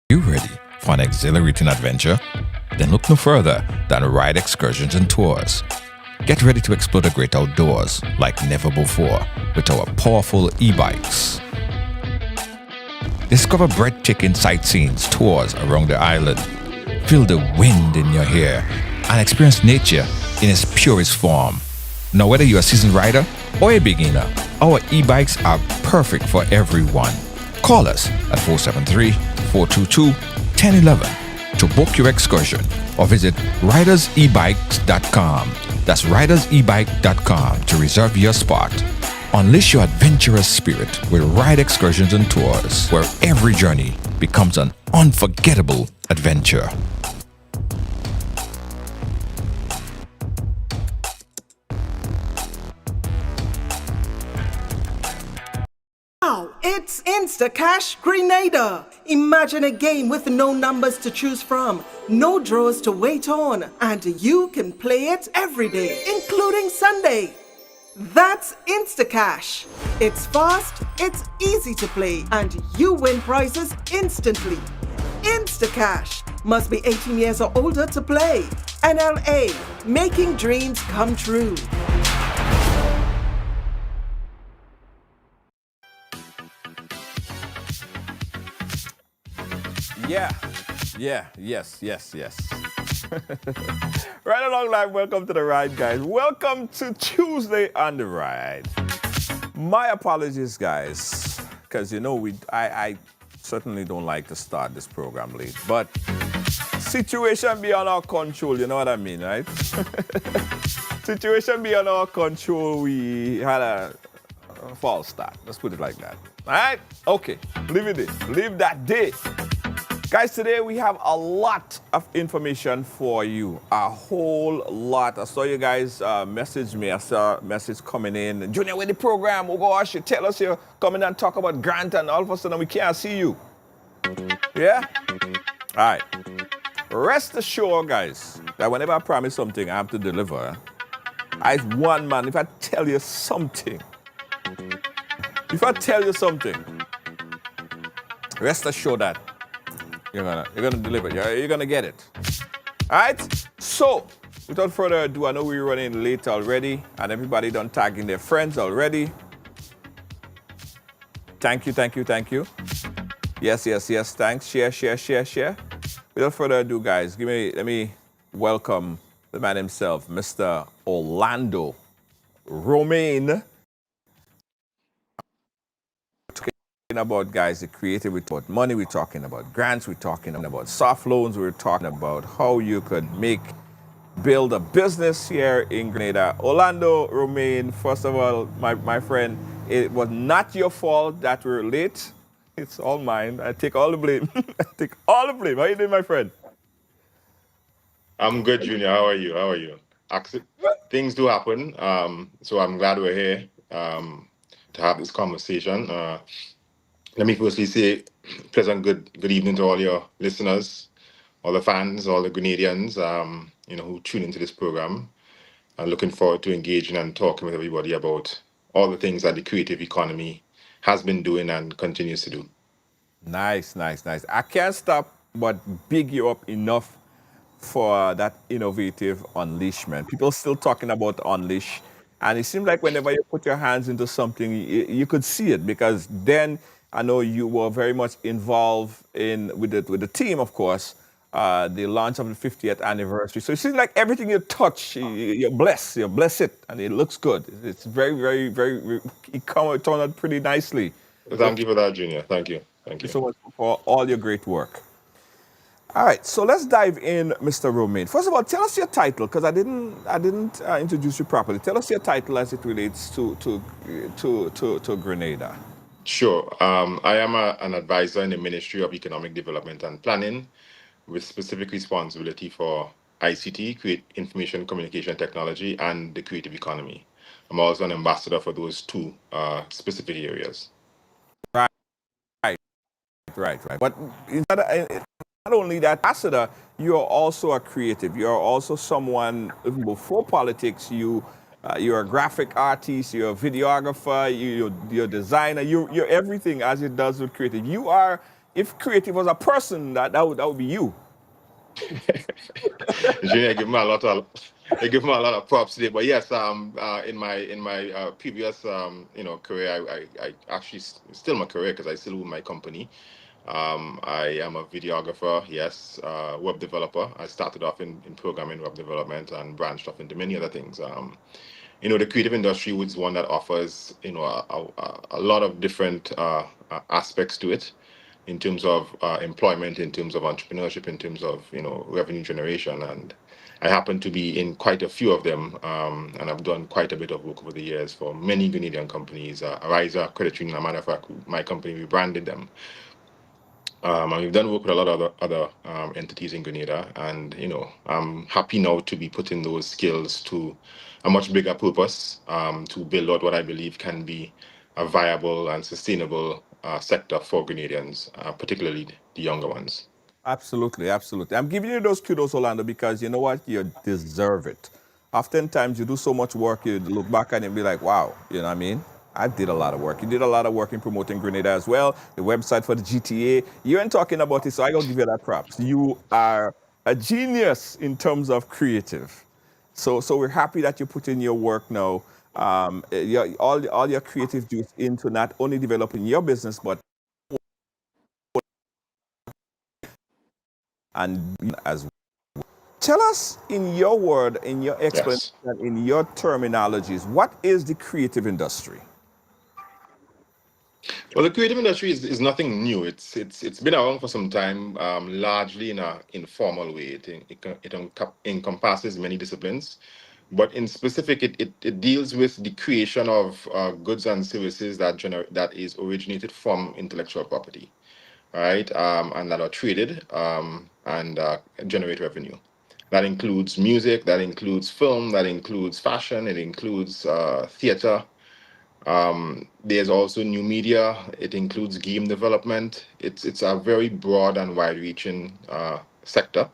You ready for an exhilarating adventure? Then look no further than Ride Excursions and Tours. Get ready to explore the great outdoors like never before with our powerful e-bikes. Discover breathtaking sightseeing tours around the island. Feel the wind in your hair and experience nature in its purest form. Now, whether you're a seasoned rider or a beginner, our e-bikes are perfect for everyone. Call us at 473-422-1011 to book your excursion or visit ridersebikes.com. That's ridersebike.com to reserve your spot. Unleash your adventurous spirit with Ride Excursions and Tours, where every journey becomes an unforgettable adventure. Now it's Instacash Grenada. Imagine a game with no numbers to choose from, no draws to wait on, and you can play it every day, including Sunday. That's Instacash. It's fast, it's easy to play, and you win prizes instantly. Instacash. Must be 18 years or older to play. NLA. Making dreams come true. Yes. Right along live, welcome to the ride, guys. Welcome to Tuesday on the ride. My apologies, guys, because I certainly don't like to start this program late, but situation beyond our control, you know what I mean, right? Situation beyond our control, we had a false start. Let's put it like that. All right? Okay, leave it there. Leave that day. Guys, today we have a lot of information for you. A whole lot. I saw you guys message me. I saw a message coming in. Junior, where the program? Oh gosh, you tell us you're coming and talk about grant and all of a sudden we can't see you. Yeah? All right. Rest assured, guys, that whenever I promise something, I have to deliver. As one man, if I tell you something, rest assured that you're gonna deliver. You're gonna get it. All right. So, without further ado, I know we're running late already, and everybody done tagging their friends already. Thank you. Yes. Thanks. Share. Without further ado, guys, let me welcome the man himself, Mr. Orlando Romain. About, guys, the creative, we talk about money, we're talking about grants, we're talking about soft loans, we're talking about how you could build a business here in Grenada. Orlando Romain, first of all, my friend, it was not your fault that we're late. It's all mine. I take all the blame. How you doing, my friend? I'm good, Junior. How are you? Things do happen. So I'm glad we're here to have this conversation. Let me firstly say pleasant good evening to all your listeners, all the fans, all the Grenadians, who tune into this program. I'm looking forward to engaging and talking with everybody about all the things that the creative economy has been doing and continues to do. Nice, nice, nice. I can't stop but big you up enough for that innovative unleashment. People still talking about unleash, and it seems like whenever you put your hands into something, you could see it because then I know you were very much involved in with the team, of course, the launch of the 50th anniversary. So it seems like everything you touch, you bless it, and it looks good. It's very, very, very. It turned out pretty nicely. So Thank you for that, Junior. Thank you. thank Thank you you. so much for all your great work. All right, so let's dive in, Mr. Romain. First of all, tell us your title because I didn't introduce you properly. Tell us your title as it relates to Grenada. Sure. I am an advisor in the Ministry of Economic Development and Planning with specific responsibility for ICT, create information communication technology, and the creative economy. I'm also an ambassador for those two specific areas. Right, right. But not only that, ambassador, you are also a creative. You are also someone even before politics. You're a graphic artist. You're a videographer. You're a designer. You're everything as it does with creative. You are. If creative was a person, that would be you. Junior, I give him a lot of props today. But yes, in my previous career, I actually still my career because I still own my company. I am a videographer, yes, web developer. I started off in programming, web development, and branched off into many other things. The creative industry is one that offers, a lot of different aspects to it in terms of employment, in terms of entrepreneurship, in terms of, revenue generation. And I happen to be in quite a few of them, and I've done quite a bit of work over the years for many Grenadian companies. Ariza, Credit Union, a matter of fact, my company rebranded them, and we've done work with a lot of other entities in Grenada, and I'm happy now to be putting those skills to a much bigger purpose, to build out what I believe can be a viable and sustainable sector for Grenadians, particularly the younger ones. Absolutely, absolutely. I'm giving you those kudos, Orlando, because you know what? You deserve it. Oftentimes, you do so much work, you look back at it and be like, wow, you know what I mean? I did a lot of work. You did a lot of work in promoting Grenada as well, the website for the GTA. You ain't talking about it, so I gotta give you that props. You are a genius in terms of creative. So we're happy that you put in your work now, all your creative juice into not only developing your business, but and as well. Tell us in your word, in your explanation, Yes. in your terminologies, what is the creative industry? Well, the creative industry is nothing new. It's been around for some time, largely in a informal way. It encompasses many disciplines, but in specific, it deals with the creation of goods and services that is originated from intellectual property, right? And that are traded and generate revenue. That includes music, that includes film, that includes fashion, it includes theater. There's also new media. It includes game development. It's a very broad and wide-reaching sector.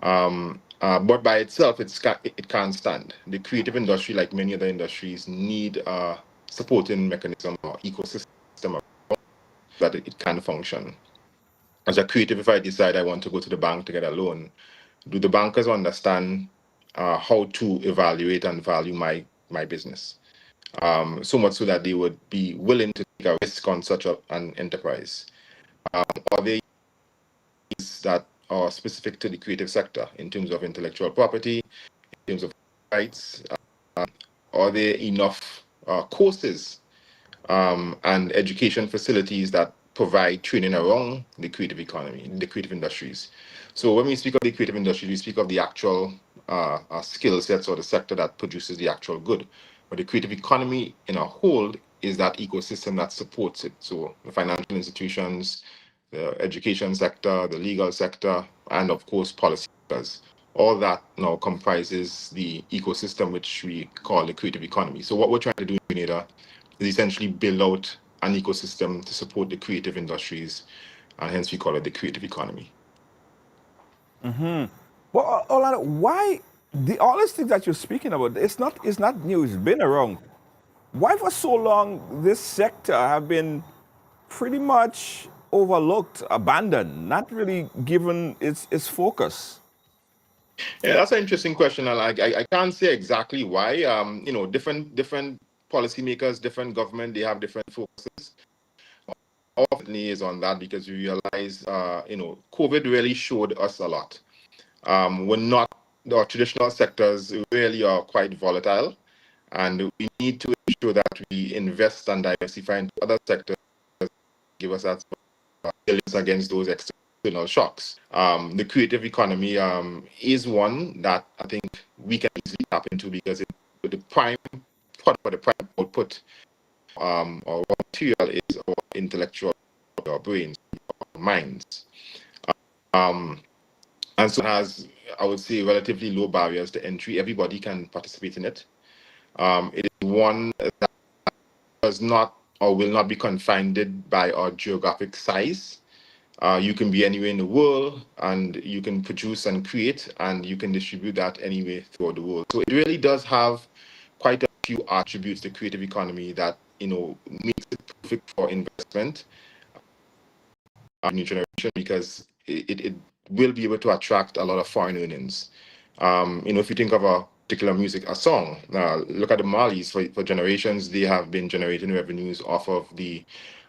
But by itself, it can't stand. The creative industry, like many other industries, need a supporting mechanism or ecosystem that it can function. As a creative, if I decide I want to go to the bank to get a loan, do the bankers understand how to evaluate and value my business? So much so that they would be willing to take a risk on such an enterprise? Are there things that are specific to the creative sector in terms of intellectual property, in terms of rights? Are there enough courses and education facilities that provide training around the creative economy, the creative industries? So when we speak of the creative industry, we speak of the actual skill sets or the sector that produces the actual good. But the creative economy in a whole is that ecosystem that supports it. So the financial institutions, the education sector, the legal sector, and of course policymakers. All that now comprises the ecosystem which we call the creative economy. So what we're trying to do in Grenada is essentially build out an ecosystem to support the creative industries, and hence we call it the creative economy. Well, Orlando, why all these things that you're speaking about? It's not new. It's been around. Why for so long this sector have been pretty much overlooked, abandoned, not really given its focus? Yeah, that's an interesting question, and I can't say exactly why. Different policymakers, different government, they have different focuses. Often is on that because we realize, COVID really showed us a lot. We're not our traditional sectors really are quite volatile, and we need to ensure that we invest and diversify into other sectors, give us that resilience against those external shocks. The creative economy is one that I think we can easily tap into because the prime product or the prime output or raw material is our intellectual, our brains, our minds. Um, and so it has, I would say, relatively low barriers to entry. Everybody can participate in it. It is one that does not or will not be confined by our geographic size. You can be anywhere in the world and you can produce and create and you can distribute that anywhere throughout the world. So it really does have quite a few attributes, the creative economy, that makes it perfect for investment new generation because it will be able to attract a lot of foreign earnings. If you think of a particular music, a song, look at the Marleys. For generations, they have been generating revenues off of the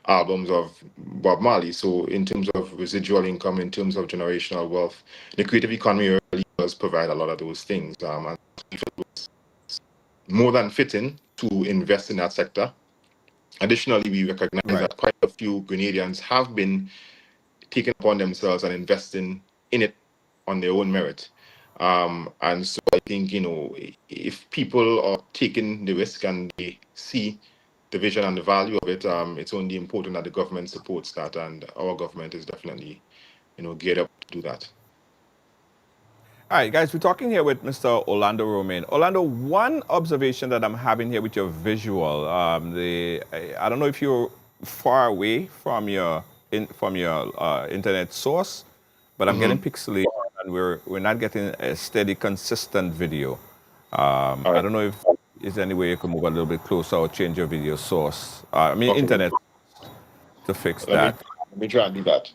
albums of Bob Marley. So in terms of residual income, in terms of generational wealth, the creative economy really does provide a lot of those things. And it's more than fitting to invest in that sector. Additionally, we recognize Right. that quite a few Grenadians have been taking upon themselves and investing in it on their own merit. And so I think, if people are taking the risk and they see the vision and the value of it, it's only important that the government supports that. And our government is definitely, geared up to do that. All right, guys, we're talking here with Mr. Orlando Romain. Orlando, one observation that I'm having here with your visual, I don't know if you're far away from your internet source, but I'm getting Mm-hmm. pixelated and we're not getting a steady, consistent video. All I right. don't know if is there any way you can move a little bit closer or change your video source. Okay. Internet to fix Let me that. let me try and do that.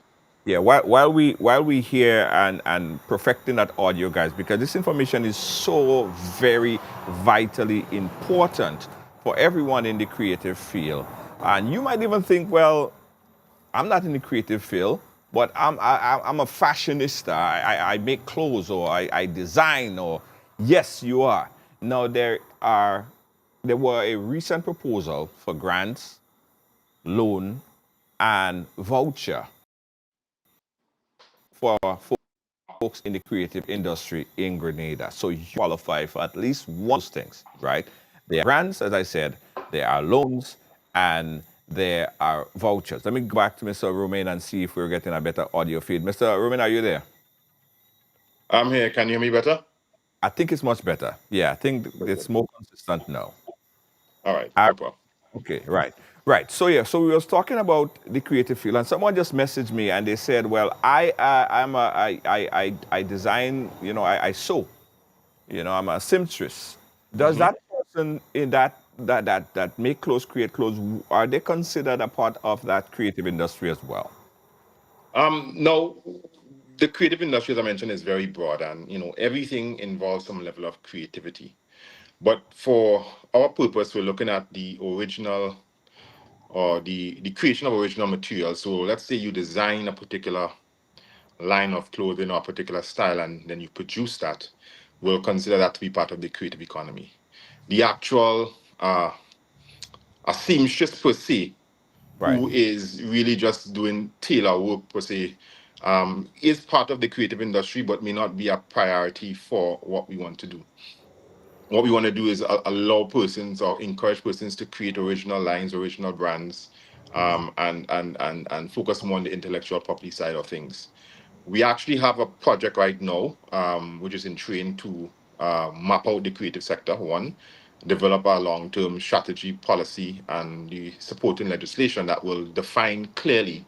Yeah, while we here and perfecting that audio, guys, because this information is so very vitally important for everyone in the creative field. And you might even think, well, I'm not in the creative field, but I'm a fashionista. I make clothes or I design or yes, you are. Now there were a recent proposal for grants, loan, and voucher for folks in the creative industry in Grenada. So you qualify for at least one of those things, right? There are grants, as I said, there are loans, and there are vouchers. Let me go back to Mr. Romain and see if we're getting a better audio feed. Mr. Romain, are you there? I'm here. Can you hear me better? I think it's much better. Yeah, I think it's more consistent now. All right. Uh, No problem. Okay, right. Right. So yeah, so we was talking about the creative field, and someone just messaged me and they said, "Well, I design, I sew, I'm a seamstress. Does Mm-hmm. that person in that make clothes, create clothes, are they considered a part of that creative industry as well?" No, the creative industry, as I mentioned, is very broad, and everything involves some level of creativity. But for our purpose, we're looking at the original or the creation of original material. So let's say you design a particular line of clothing or a particular style, and then you produce that. We'll consider that to be part of the creative economy. The actual a seamstress per se, Right. who is really just doing tailor work per se, is part of the creative industry, but may not be a priority for what we want to do. What we want to do is allow persons or encourage persons to create original lines, original brands, and focus more on the intellectual property side of things. We actually have a project right now, which is in train to map out the creative sector. One, develop a long-term strategy, policy, and the supporting legislation that will define clearly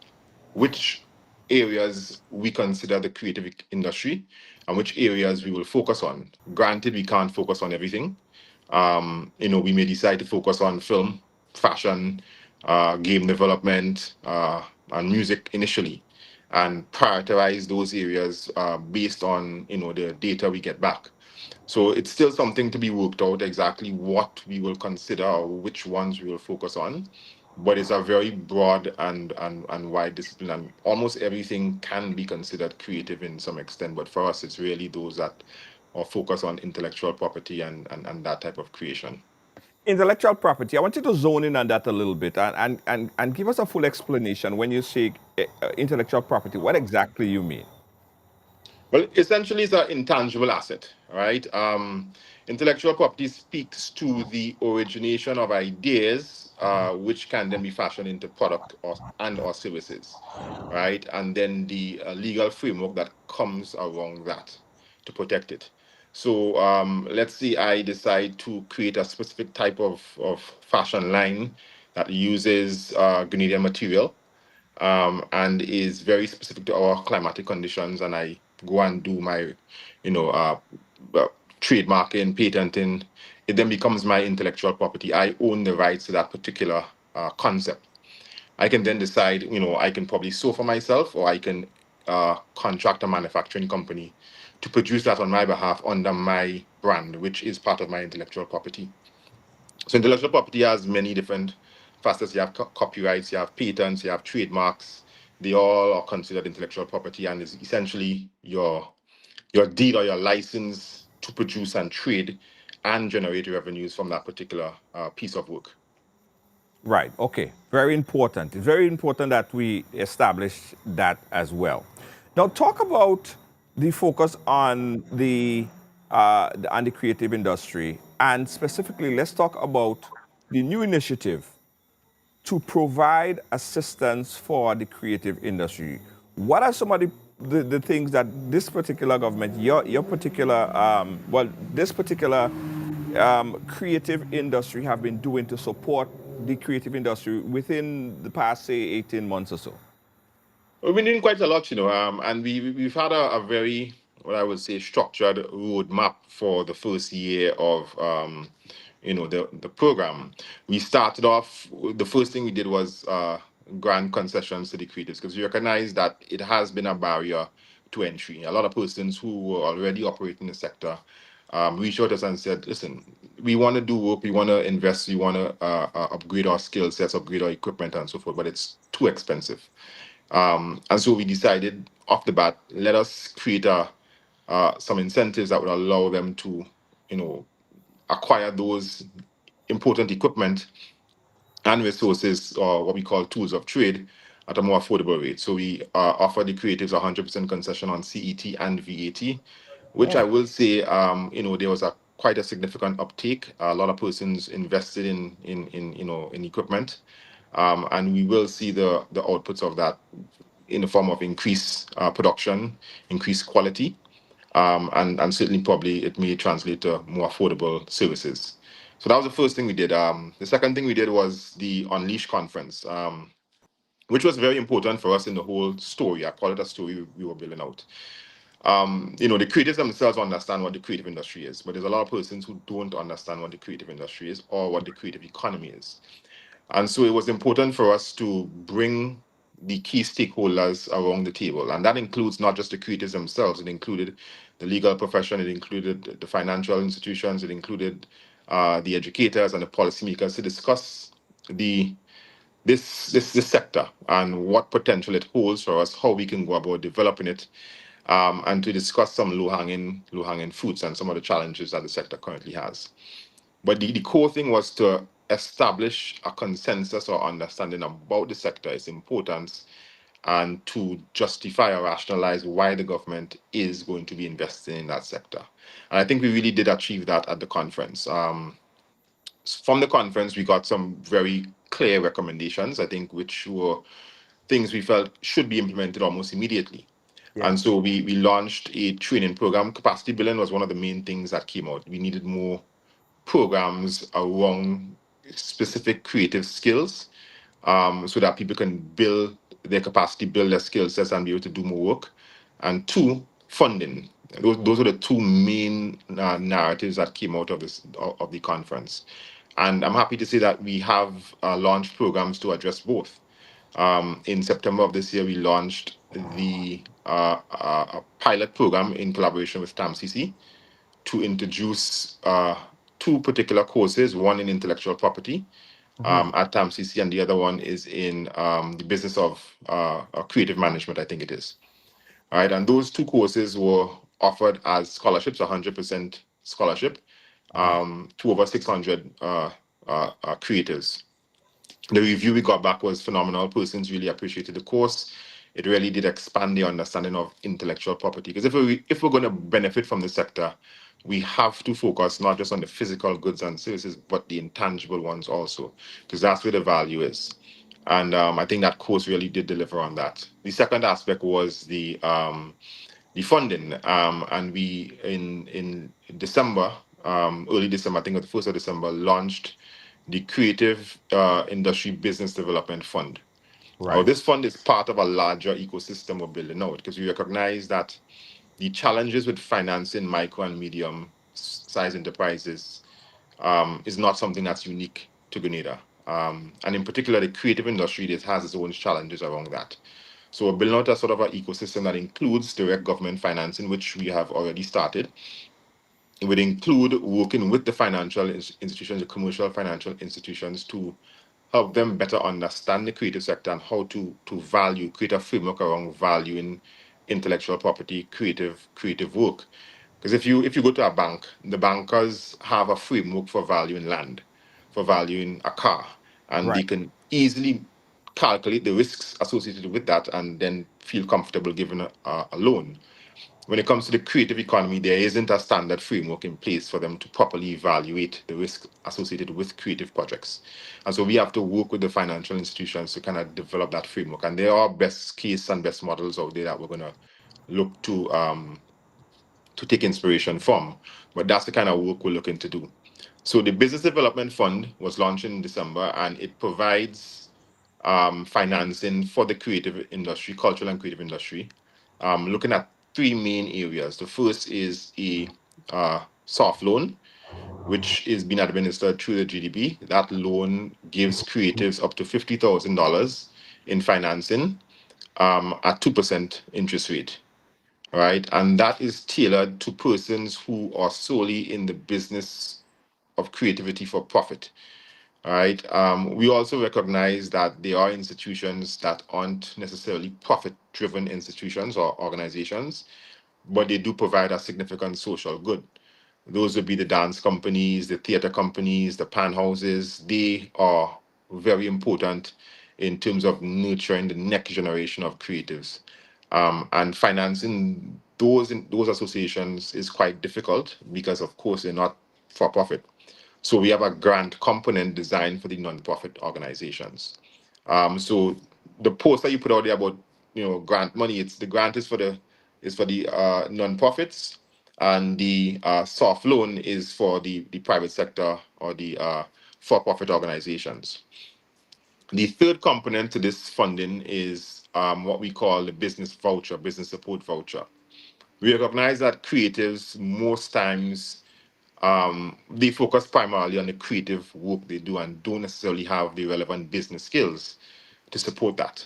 which areas we consider the creative industry and which areas we will focus on. Granted, we can't focus on everything. We may decide to focus on film, fashion, game development, and music initially, and prioritize those areas based on the data we get back. So it's still something to be worked out exactly what we will consider or which ones we will focus on. But it's a very broad and wide discipline, and almost everything can be considered creative in some extent. But for us, it's really those that are focused on intellectual property and that type of creation. Intellectual property. I want you to zone in on that a little bit and give us a full explanation when you say intellectual property. What exactly you mean? Well, essentially, it's an intangible asset, right? Intellectual property speaks to the origination of ideas, which can then be fashioned into product or services, right? And then the legal framework that comes around that to protect it. So let's say I decide to create a specific type of fashion line that uses Grenadian material and is very specific to our climatic conditions. And I go and do my, you know, uh, trademarking, patenting. It then becomes my intellectual property. I own the rights to that particular concept. I can then decide, I can probably sew for myself, or I can contract a manufacturing company to produce that on my behalf under my brand, which is part of my intellectual property. So intellectual property has many different facets. You have copyrights, you have patents, you have trademarks. They all are considered intellectual property, and is essentially your deed or your license to produce and trade and generate revenues from that particular piece of work. Right. Okay. Very important. It's very important that we establish that as well. Now, talk about the focus on the creative industry, and specifically, let's talk about the new initiative to provide assistance for the creative industry. What are some of the things that this particular government, your particular, this particular creative industry have been doing to support the creative industry within the past, say, 18 months or so? We've been doing quite a lot, and we've had a very, what I would say, structured roadmap for the first year of the program. We started off. The first thing we did was grant concessions to the creators, because we recognize that it has been a barrier to entry. A lot of persons who were already operating the sector reached out to us and said, "Listen, we want to do work, we want to invest, we want to upgrade our skill sets, upgrade our equipment, and so forth, but it's too expensive." And so we decided off the bat, let us create some incentives that would allow them to, acquire those important equipment and resources, or what we call tools of trade, at a more affordable rate. So we offer the creatives 100% concession on CET and VAT, which I will say, there was a quite a significant uptake. A lot of persons invested in equipment, and we will see the outputs of that in the form of increased production, increased quality, and certainly probably it may translate to more affordable services. So that was the first thing we did. The second thing we did was the Unleash conference, which was very important for us in the whole story. I call it a story we were building out. The creators themselves understand what the creative industry is, but there's a lot of persons who don't understand what the creative industry is or what the creative economy is. And so it was important for us to bring the key stakeholders around the table. And that includes not just the creators themselves, it included the legal profession, it included the financial institutions, it included the educators and the policymakers to discuss this sector and what potential it holds for us, how we can go about developing it, and to discuss some low hanging fruits and some of the challenges that the sector currently has. But the core thing was to establish a consensus or understanding about the sector, its importance, and to justify or rationalize why the government is going to be investing in that sector. And I think we really did achieve that at the conference. From the conference, we got some very clear recommendations, I think, which were things we felt should be implemented almost immediately. Yeah. And so we launched a training program. Capacity building was one of the main things that came out. We needed more programs around specific creative skills, so that people can build their capacity, build their skill sets, and be able to do more work. And two, funding. Those are the two main narratives that came out of this of the conference. And I'm happy to say that we have launched programs to address both. In September of this year, we launched the pilot program in collaboration with TAMCC to introduce two particular courses, one in intellectual property at TAMCC, and the other one is in the business of creative management, I think it is. All right, and those two courses were offered as scholarships, 100% scholarship, to over 600 creators. The review we got back was phenomenal. Persons really appreciated the course. It really did expand the understanding of intellectual property. Because if we're going to benefit from the sector, we have to focus not just on the physical goods and services, but the intangible ones also, because that's where the value is. And I think that course really did deliver on that. The second aspect was the funding, and we in December, early December, I think it was the 1st of December, launched the Creative Industry Business Development Fund. Now, Right. this fund is part of a larger ecosystem we're building out, because we recognize that the challenges with financing micro and medium size enterprises is not something that's unique to Grenada. And in particular, the creative industry that has its own challenges around that. So we're building out a sort of an ecosystem that includes direct government financing, which we have already started. It would include working with the financial institutions, the commercial financial institutions, to help them better understand the creative sector and how to value, create a framework around valuing intellectual property, creative work. Because if you go to a bank, the bankers have a framework for valuing land, for valuing a car, and they Right. can easily calculate the risks associated with that and then feel comfortable giving a loan. When it comes to the creative economy, there isn't a standard framework in place for them to properly evaluate the risk associated with creative projects. And so we have to work with the financial institutions to kind of develop that framework. And there are best case and best models out there that we're going to look to take inspiration from. But that's the kind of work we're looking to do. So the Business Development Fund was launched in December, and it provides financing for the creative industry, cultural and creative industry, looking at three main areas. The first is a soft loan, which is being administered through the GDP. That loan gives creatives up to $50,000 in financing at 2% interest rate. Right, and that is tailored to persons who are solely in the business of creativity for profit. All right. We also recognize that there are institutions that aren't necessarily profit-driven institutions or organizations, but they do provide a significant social good. Those would be the dance companies, the theater companies, the pan houses. They are very important in terms of nurturing the next generation of creatives. And financing those associations is quite difficult because, of course, they're not for profit. So we have a grant component designed for the non-profit organizations. So the post that you put out there about grant money, it's the grant is for the non-profits, and the soft loan is for the private sector or the for-profit organizations. The third component to this funding is what we call the business voucher, business support voucher. We recognize that creatives most times they focus primarily on the creative work they do and don't necessarily have the relevant business skills to support that.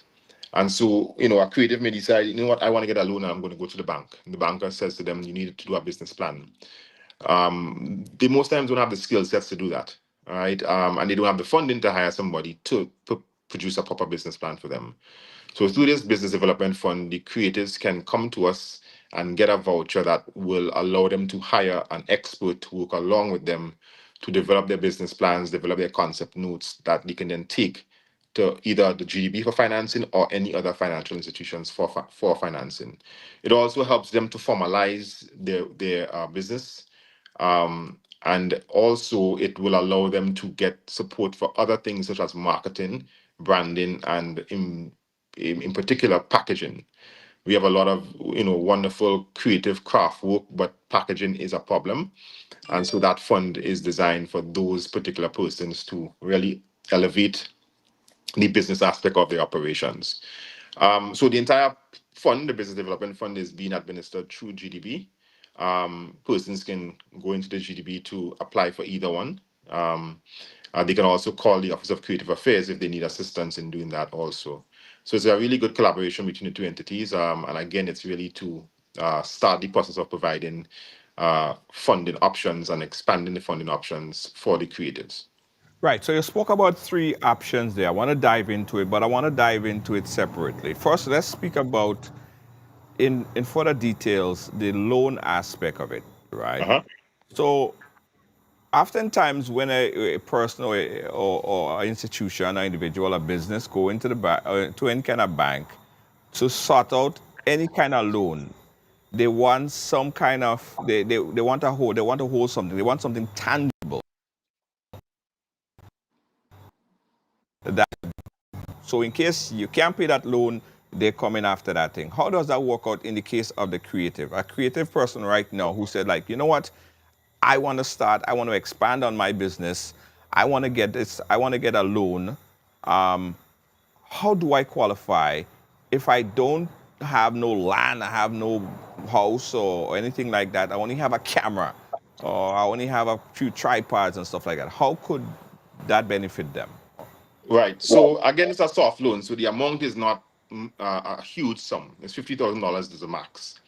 And so, a creative may decide, you know what, I want to get a loan and I'm going to go to the bank. And the banker says to them, you need to do a business plan. They most times don't have the skill sets to do that, all right? And they don't have the funding to hire somebody to produce a proper business plan for them. So through this business development fund, the creators can come to us and get a voucher that will allow them to hire an expert to work along with them to develop their business plans, develop their concept notes that they can then take to either the GDP for financing or any other financial institutions for financing. It also helps them to formalize their business, and also it will allow them to get support for other things such as marketing, branding, and in particular packaging. We have a lot of wonderful creative craft work, but packaging is a problem. And so that fund is designed for those particular persons to really elevate the business aspect of their operations. So the entire fund, the business development fund, is being administered through GDB. Persons can go into the GDB to apply for either one. They can also call the Office of Creative Affairs if they need assistance in doing that also. So it's a really good collaboration between the two entities. And again, it's really to start the process of providing funding options and expanding the funding options for the creatives. Right. So you spoke about three options there. I want to dive into it, but I want to dive into it separately. First, let's speak about in further details the loan aspect of it, right? Uh-huh. So oftentimes when a person or an institution or individual or business go into to any kind of bank to sort out any kind of loan, they want some kind of they want to hold something. They want something tangible. That so in case you can't pay that loan, they're coming after that thing. How does that work out in the case of the creative? A creative person right now who said, like, you know what, I want to start, I want to expand on my business, I want to get this, I want to get a loan. How do I qualify if I don't have no land, I have no house or anything like that? I only have a camera or I only have a few tripods and stuff like that. How could that benefit them? Right. So again, it's a soft loan, so the amount is not a huge sum. It's $50,000 is the max,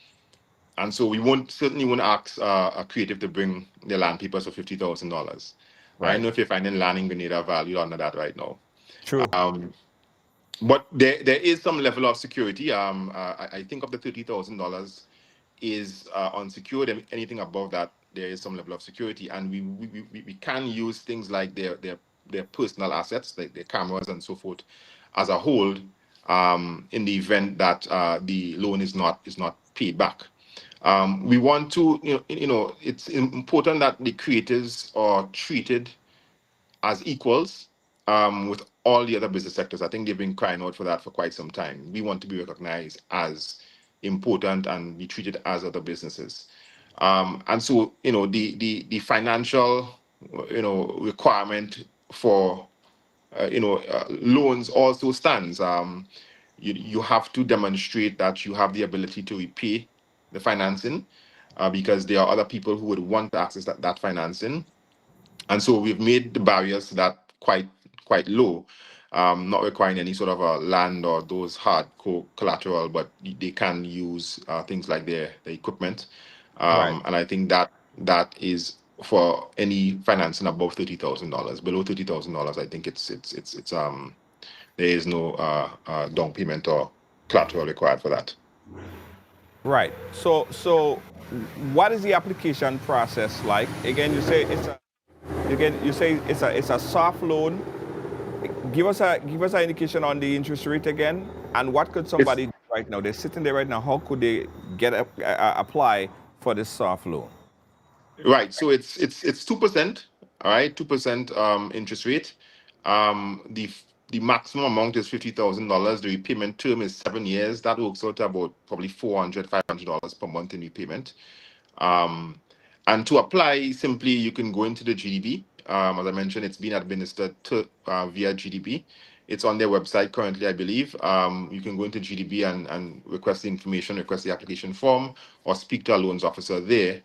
and so we won't certainly won't ask a creative to bring their land papers for $50,000. I don't Right. know if you're finding land in Grenada valued under that right now. True. But there is some level of security. I think up to $30,000 is unsecured. Anything above that, there is some level of security, and we can use things like their personal assets, like their cameras and so forth, as a hold in the event that the loan is not paid back. We want to, it's important that the creators are treated as equals with all the other business sectors. I think they've been crying out for that for quite some time. We want to be recognized as important and be treated as other businesses. And so, the financial, requirement for, loans also stands. You have to demonstrate that you have the ability to repay the financing because there are other people who would want to access that financing, and so we've made the barriers to that quite low, not requiring any sort of a land or those hard collateral, but they can use things like their equipment. Right. And I think that is for any financing above $30,000. Below $30,000, I think it's there is no down payment or collateral required for that. Right. So what is the application process like? Again, you say it's a soft loan. Give us an indication on the interest rate again, and what could It's somebody do right now? They're sitting there right now. How could they apply for this soft loan? Right. So it's 2%. All right, 2% interest rate. The maximum amount is $50,000. The repayment term is 7 years. That works out to about probably $400-$500 per month in repayment. Um, and to apply, simply you can go into the GDB. As I mentioned, it's being administered via GDB. It's on their website currently, I believe. You can go into GDB and request the information, request the application form, or speak to a loans officer there.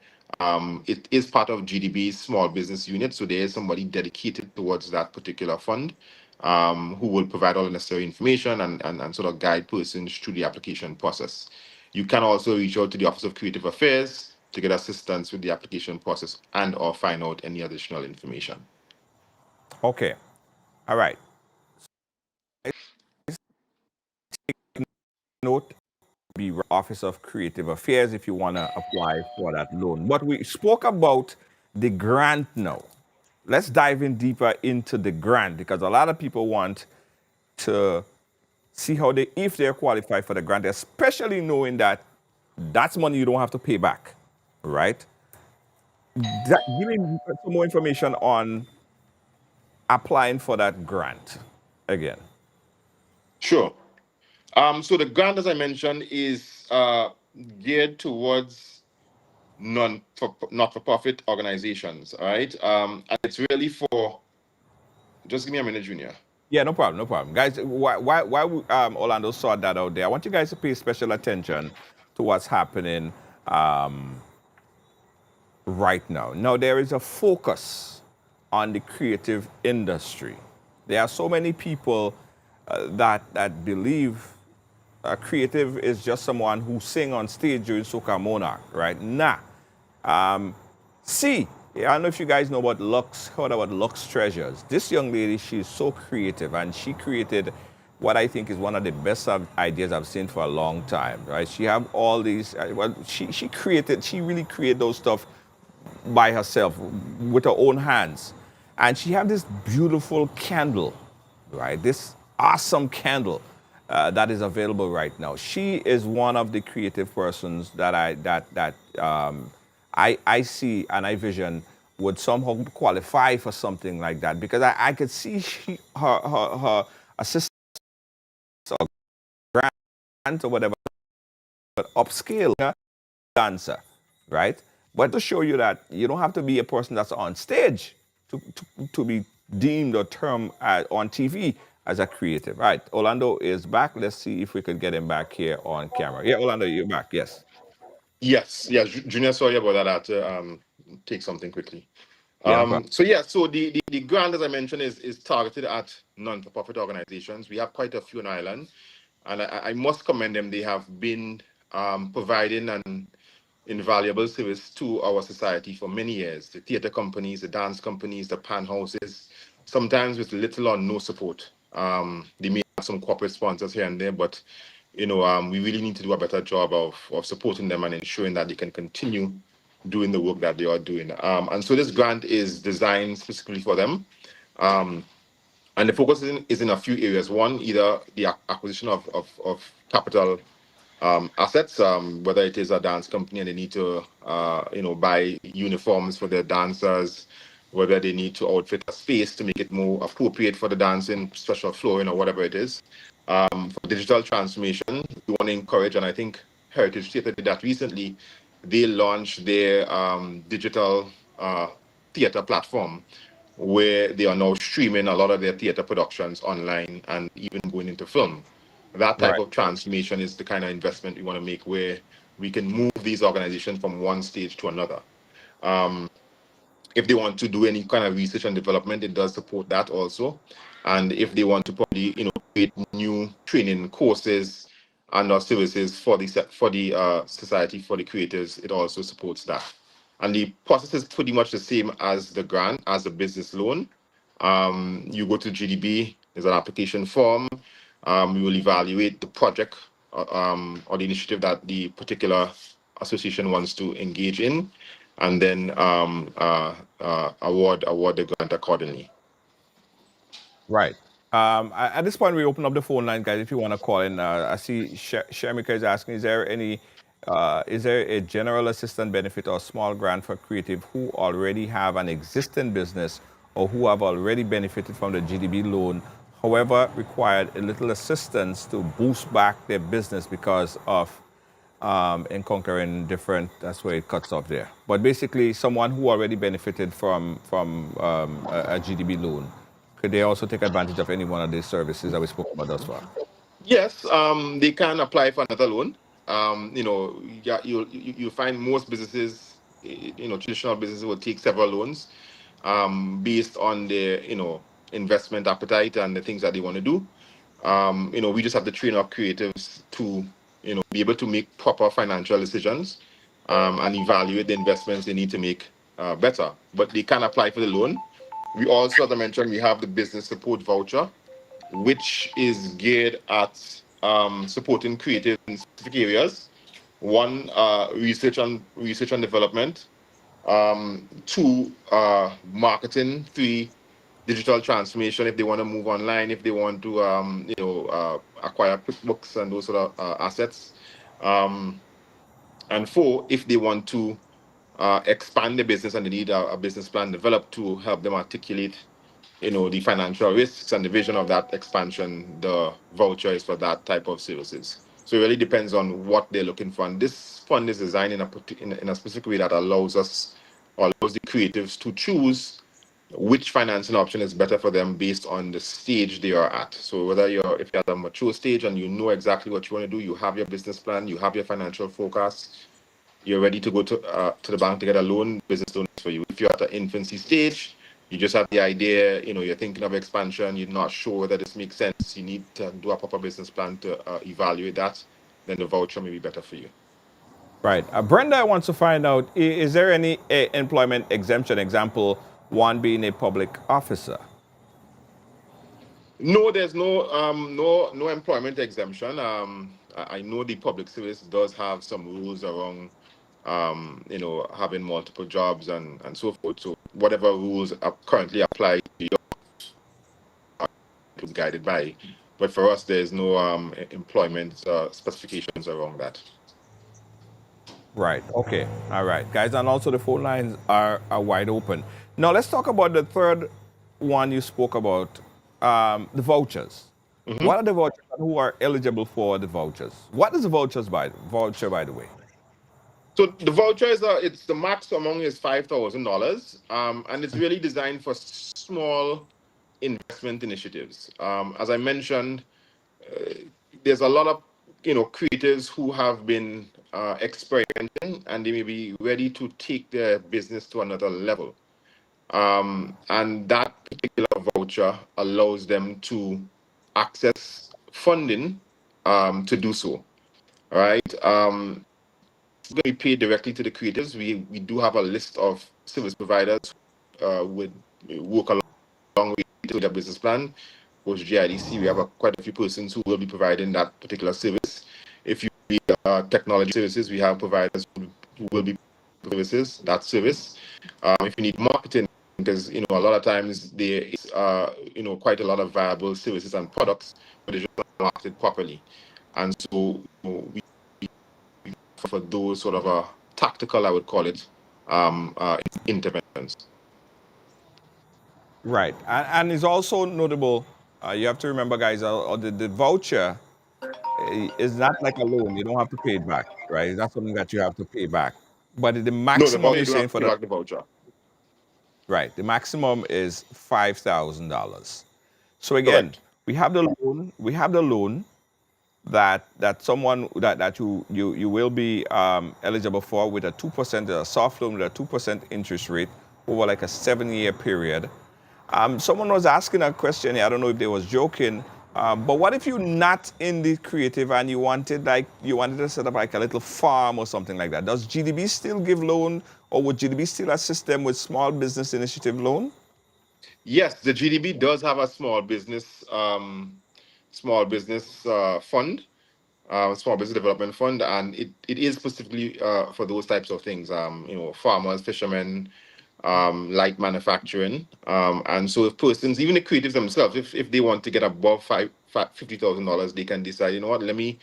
It is part of GDB's small business unit, so there is somebody dedicated towards that particular fund who will provide all the necessary information and sort of guide persons through the application process. You can also reach out to the Office of Creative Affairs to get assistance with the application process and or find out any additional information. Okay. All right. Note the Office of Creative Affairs if you want to apply for that loan. But we spoke about the grant now. Let's dive in deeper into the grant because a lot of people want to see how if they're qualified for the grant, especially knowing that that's money you don't have to pay back, right? Give me some more information on applying for that grant again. Sure. So the grant, as I mentioned, is geared towards not for profit organizations. All right, and it's really for. Just give me a minute, Junior. Yeah, no problem, no problem. Guys, Orlando saw that out there, I want you guys to pay special attention to what's happening right now. Now, there is a focus on the creative industry. There are so many people that believe creative is just someone who sing on stage during Soca Monarch, right? Nah. See, I don't know if you guys know about heard about Lux Treasures. This young lady, she's so creative, and she created what I think is one of the best ideas I've seen for a long time, right? She have all these, she really created those stuff by herself with her own hands. And she had this beautiful candle, right? This awesome candle that is available right now. She is one of the creative persons that I see and I vision would somehow qualify for something like that, because I could see her assistant or grant or whatever, but upscale dancer, right? But to show you that you don't have to be a person that's on stage to be deemed or termed on TV as a creative. Right, Orlando is back. Let's see if we could get him back here on camera. Yeah, Orlando, you're back. Yes. Yes, yeah, Junior, sorry about that. I had to take something quickly. Yeah, no problem. So yeah, so the grant, as I mentioned, is targeted at non-for-profit organizations. We have quite a few in Ireland, and I must commend them. They have been providing an invaluable service to our society for many years. The theatre companies, the dance companies, the pan houses, sometimes with little or no support. They may have some corporate sponsors here and there, but we really need to do a better job of supporting them and ensuring that they can continue doing the work that they are doing. And so this grant is designed specifically for them. And the focus is in a few areas. One, either the acquisition of capital assets, whether it is a dance company and they need to, buy uniforms for their dancers, whether they need to outfit a space to make it more appropriate for the dancing, special flooring or whatever it is. For digital transformation, we want to encourage, and I think Heritage Theatre did that recently. They launched their digital theatre platform, where they are now streaming a lot of their theatre productions online and even going into film. That type Right. of transformation is the kind of investment we want to make, where we can move these organizations from one stage to another. If they want to do any kind of research and development, it does support that also. And if they want to probably, create new training courses and or services for the society, for the creators, it also supports that. And the process is pretty much the same as the grant, as a business loan. You go to GDB, there's an application form. We will evaluate the project or the initiative that the particular association wants to engage in, and then award the grant accordingly. Right. At this point, we open up the phone line, guys. If you want to call in, I see Shamika is asking: is there a general assistant benefit or small grant for creative who already have an existing business or who have already benefited from the GDB loan, however, required a little assistance to boost back their business because of encountering different? That's where it cuts off there. But basically, someone who already benefited from a GDB loan, could they also take advantage of any one of these services that we spoke about thus far? Yes, they can apply for another loan. Yeah, you find most businesses, traditional businesses will take several loans, based on their, investment appetite and the things that they want to do. We just have to train our creatives to, be able to make proper financial decisions, and evaluate the investments they need to make better. But they can apply for the loan. We also, as I mentioned, we have the business support voucher, which is geared at supporting creative in specific areas. One, research and development. Two, marketing. Three, digital transformation. If they want to move online, if they want to, acquire QuickBooks and those sort of assets. Um, and four, if they want to expand the business and they need a business plan developed to help them articulate the financial risks and the vision of that expansion, the voucher is for that type of services. So it really depends on what they're looking for. And this fund is designed in a specific way that allows us, or allows the creatives to choose which financing option is better for them based on the stage they are at. So whether if you're at a mature stage and you know exactly what you want to do, you have your business plan, you have your financial forecast, you're ready to go to the bank to get a loan, business loan is for you. If you're at the infancy stage, you just have the idea, you're thinking of expansion, you're not sure that this makes sense, you need to do a proper business plan to evaluate that, then the voucher may be better for you. Right. Brenda wants to find out, is there any employment exemption, example, one being a public officer? No, there's no employment exemption. I know the public service does have some rules around having multiple jobs and so forth. So whatever rules are currently apply to you is guided by. But for us, there's no employment specifications around that. Right. Okay. All right, guys, and also the phone lines are wide open. Now let's talk about the third one you spoke about, the vouchers. Mhm. What are the vouchers and who are eligible for the vouchers? What is the voucher, by the way? So the voucher it's the max among is $5,000, and it's really designed for small investment initiatives. As I mentioned, there's a lot of creators who have been experimenting, and they may be ready to take their business to another level. And that particular voucher allows them to access funding to do so. All right. It's going to be paid directly to the creators. We do have a list of service providers would work along with their business plan. Post GIDC, we have quite a few persons who will be providing that particular service. If you need technology services, we have providers who will be services that service. If you need marketing, because a lot of times there is quite a lot of viable services and products, but they're just not marketed properly, and so we for those sort of tactical, I would call it, interventions. Right. And it's also notable, you have to remember, guys, the voucher is not like a loan. You don't have to pay it back, right? It's not something that you have to pay back. But the No, the maximum voucher you're you don't have saying to for pay the, back the voucher. right, the maximum is $5,000. So again, Correct. we have the loan that someone that you will be eligible for with a 2%, a soft loan with a 2% interest rate over like a 7-year period. Someone was asking a question here. I don't know if they was joking, but what if you're not in the creative and you wanted to set up like a little farm or something like that? Does GDB still give loan, or would GDB still assist them with small business initiative loan? Yes, the GDB does have a small business fund, small business development fund, and it is specifically for those types of things. Farmers, fishermen, light manufacturing, and so if persons, even the creatives themselves, if they want to get above $50,000, they can decide, what, let me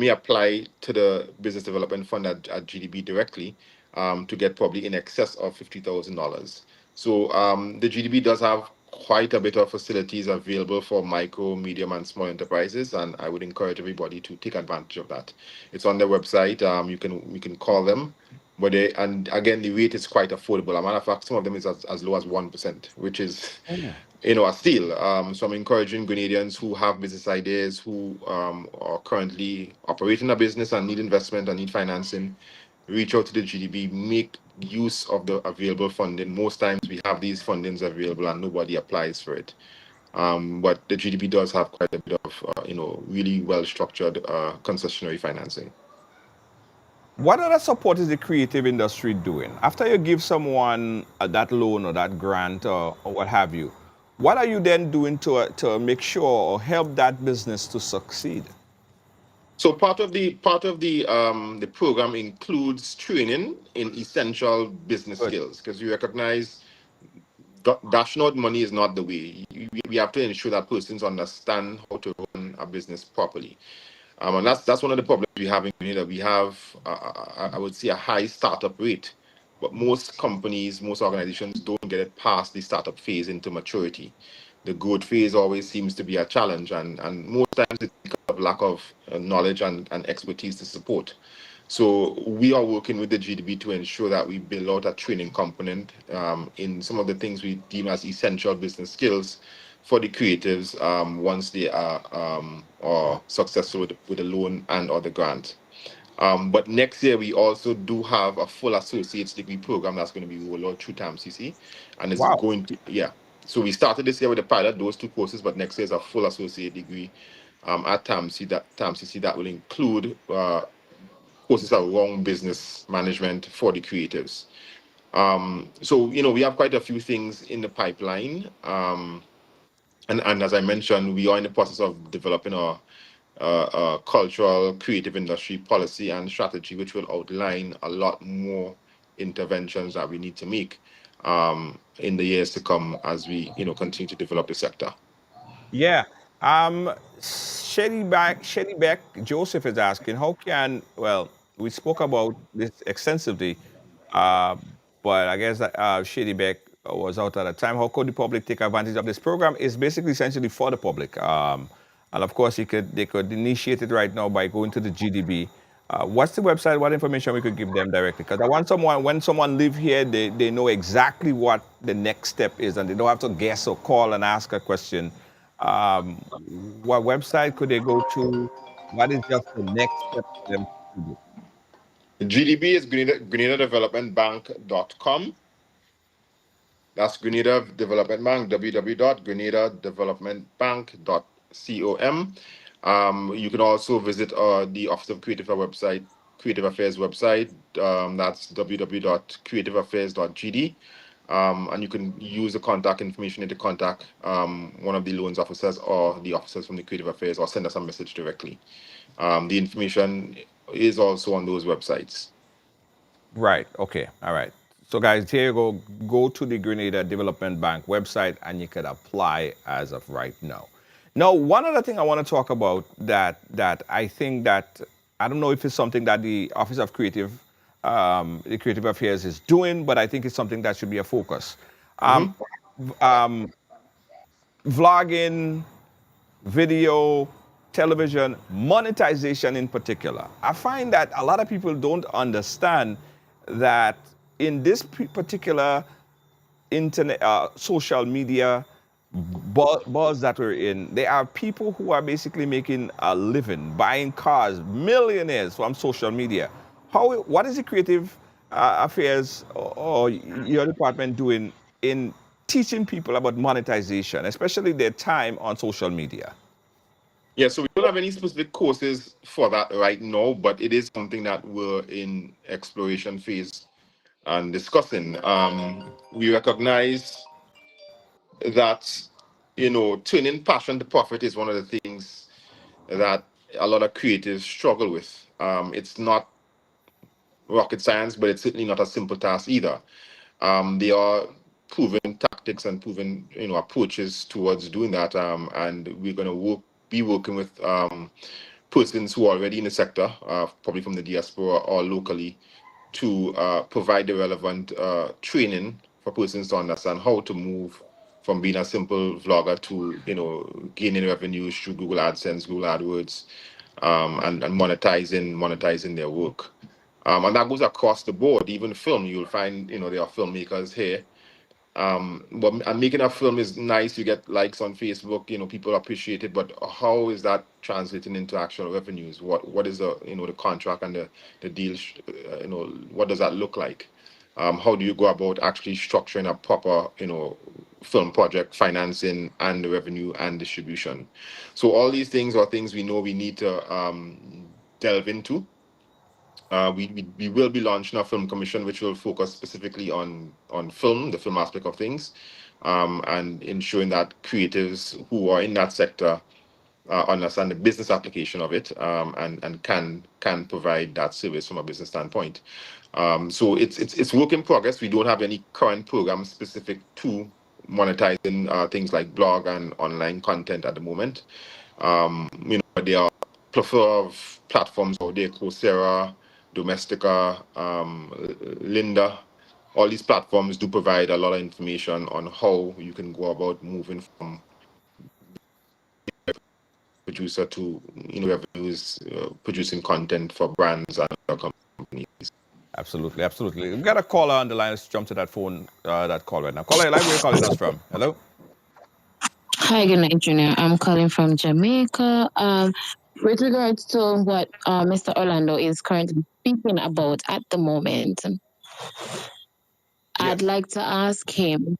apply to the business development fund at GDB directly, to get probably in excess of $50,000. So the GDB does have quite a bit of facilities available for micro, medium, and small enterprises, and I would encourage everybody to take advantage of that. It's on their website. You can call them, but and again, the rate is quite affordable. As a matter of fact, some of them is as low as 1%, which is a steal. So I'm encouraging Grenadians who have business ideas, who are currently operating a business and need investment and need financing, reach out to the GDB, make use of the available funding. Most times we have these fundings available and nobody applies for it. But the GDP does have quite a bit of, really well structured concessionary financing. What other support is the creative industry doing? After you give someone that loan or that grant or what have you, what are you then doing to make sure or help that business to succeed? So part of the program includes training in essential business Good. skills, because we recognize dashing out money is not the way. We have to ensure that persons understand how to run a business properly. And that's one of the problems we have in Grenada. We have, I would say, a high startup rate. but most companies, most organizations don't get it past the startup phase into maturity. The growth phase always seems to be a challenge, and most times it's because of lack of knowledge and expertise to support. So we are working with the GDB to ensure that we build out a training component in some of the things we deem as essential business skills for the creatives once they are successful with the loan and or the grant. But next year we also do have a full associate's degree program that's going to be rolled out through TAMCC, and it's Wow. going to So we started this year with the pilot, those two courses, but next year is a full associate degree at TAMCC that will include courses around business management for the creatives. So we have quite a few things in the pipeline. And as I mentioned, we are in the process of developing a cultural creative industry policy and strategy, which will outline a lot more interventions that we need to make in the years to come as we continue to develop the sector. Yeah. Shady Beck Joseph is asking, how can, well, we spoke about this extensively, uh, but I guess Shady Beck was out at the time. How could the public take advantage of this program? It's basically essentially for the public. And of course, they could initiate it right now by going to the GDB. What's the website? What information we could give them directly? Because I want someone, when someone live here, they know exactly what the next step is, and they don't have to guess or call and ask a question. Um, what website could they go to? What is just the next step for them to do? GDB is GrenadaDevelopmentBank.com. That's Grenada Development Bank, www.grenadadevelopmentbank.com. You can also visit the Office of Creative Affairs website. That's www.creativeaffairs.gd. And you can use the contact information to contact one of the loans officers or the officers from the Creative Affairs, or send us a message directly. The information is also on those websites. Right. Okay. All right. So, guys, here you go. Go to the Grenada Development Bank website, and you can apply as of right now. Now, one other thing I want to talk about that I think that I don't know if it's something that the Office of the Creative Affairs is doing, but I think it's something that should be a focus. Um, Mhm. um, Vlogging, video, television, monetization in particular. I find that a lot of people don't understand that in this particular internet, social media buzz that we're in, there are people who are basically making a living, buying cars, millionaires from social media. What is the creative affairs or your department doing in teaching people about monetization, especially their time on social media? Yeah, so we don't have any specific courses for that right now, but it is something that we're in exploration phase and discussing. We recognize that, turning passion to profit is one of the things that a lot of creatives struggle with. It's not rocket science, but it's certainly not a simple task either. There are proven tactics and proven approaches towards doing that, and we're going to be working with persons who are already in the sector, probably from the diaspora or locally, to provide the relevant training for persons to understand how to move from being a simple vlogger to gaining revenues through Google AdSense, Google AdWords, and monetizing their work. And that goes across the board. Even film, you'll find there are filmmakers here. But and making a film is nice. You get likes on Facebook. People appreciate it. But how is that translating into actual revenues? What is the contract and the deal? What does that look like? How do you go about actually structuring a proper film project, financing and the revenue and distribution? So all these things are things we know we need to delve into. We will be launching a film commission, which will focus specifically on film, the film aspect of things, and ensuring that creatives who are in that sector understand the business application of it, and can provide that service from a business standpoint. So it's work in progress. We don't have any current program specific to monetizing things like blog and online content at the moment. There are plethora of platforms out there: Coursera, Domestika, Linda. all these platforms do provide a lot of information on how you can go about moving from producer to revenues, producing content for brands and other companies. Absolutely, absolutely. We've got a caller on the line. Let's jump to that phone, that call right now. Caller, where are you calling us from? Hello? Hi, good night, Junior. I'm calling from Jamaica. With regards to what Mr. Orlando is currently speaking about at the moment, I'd Yes. like to ask him.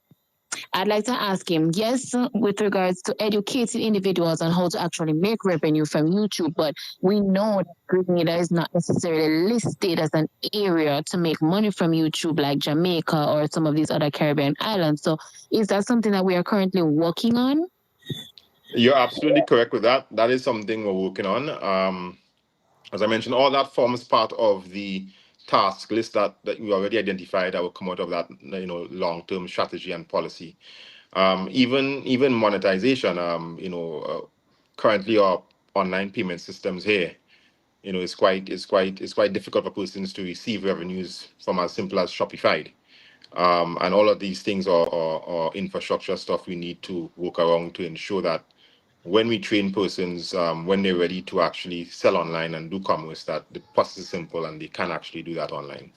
I'd like to ask him, yes, with regards to educating individuals on how to actually make revenue from YouTube, but we know that Grenada is not necessarily listed as an area to make money from YouTube like Jamaica or some of these other Caribbean islands. So is that something that we are currently working on? You're absolutely correct with that. That is something we're working on. As I mentioned, all that forms part of the task list that we already identified that will come out of that long-term strategy and policy. Even monetization. Currently our online payment systems here. It's quite difficult for persons to receive revenues from as simple as Shopify. And all of these things are infrastructure stuff we need to work around to ensure that when we train persons, when they're ready to actually sell online and do commerce, that the process is simple and they can actually do that online.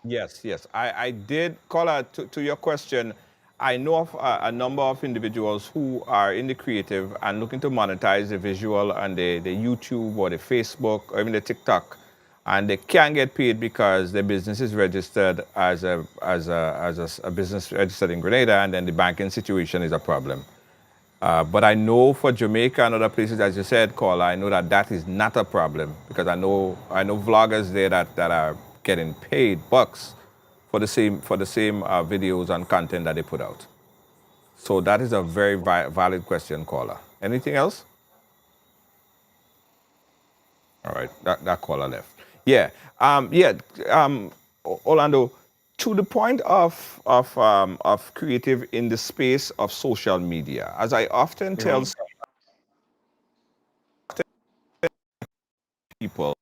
Yes, yes. I did, caller, to your question. I know of a number of individuals who are in the creative and looking to monetize the visual and the YouTube or the Facebook or even the TikTok, and they can't get paid because their business is registered as a business registered in Grenada, and then the banking situation is a problem. But I know for Jamaica and other places, as you said, caller, I know that that is not a problem because I know vloggers there that are getting paid bucks for the same videos and content that they put out. So that is a very valid question, caller. Anything else? All right, that caller left. Yeah, yeah. Orlando, to the point of creative in the space of social media, as I often tell Mhm. people,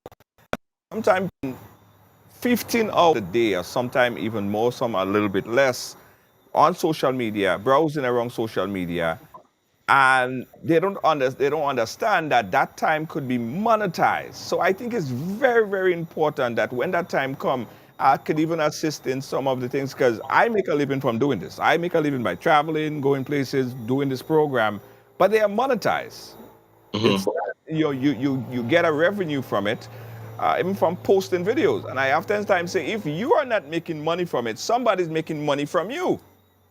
sometimes 15 hours a day, or sometimes even more, some a little bit less, on social media, browsing around social media, and they don't understand that that time could be monetized. So I think it's very, very important that when that time comes, I could even assist in some of the things because I make a living from doing this. I make a living by traveling, going places, doing this program, but they are monetized. It's Mhm. you get a revenue from it, even from posting videos. And I oftentimes say, if you are not making money from it, somebody's making money from you,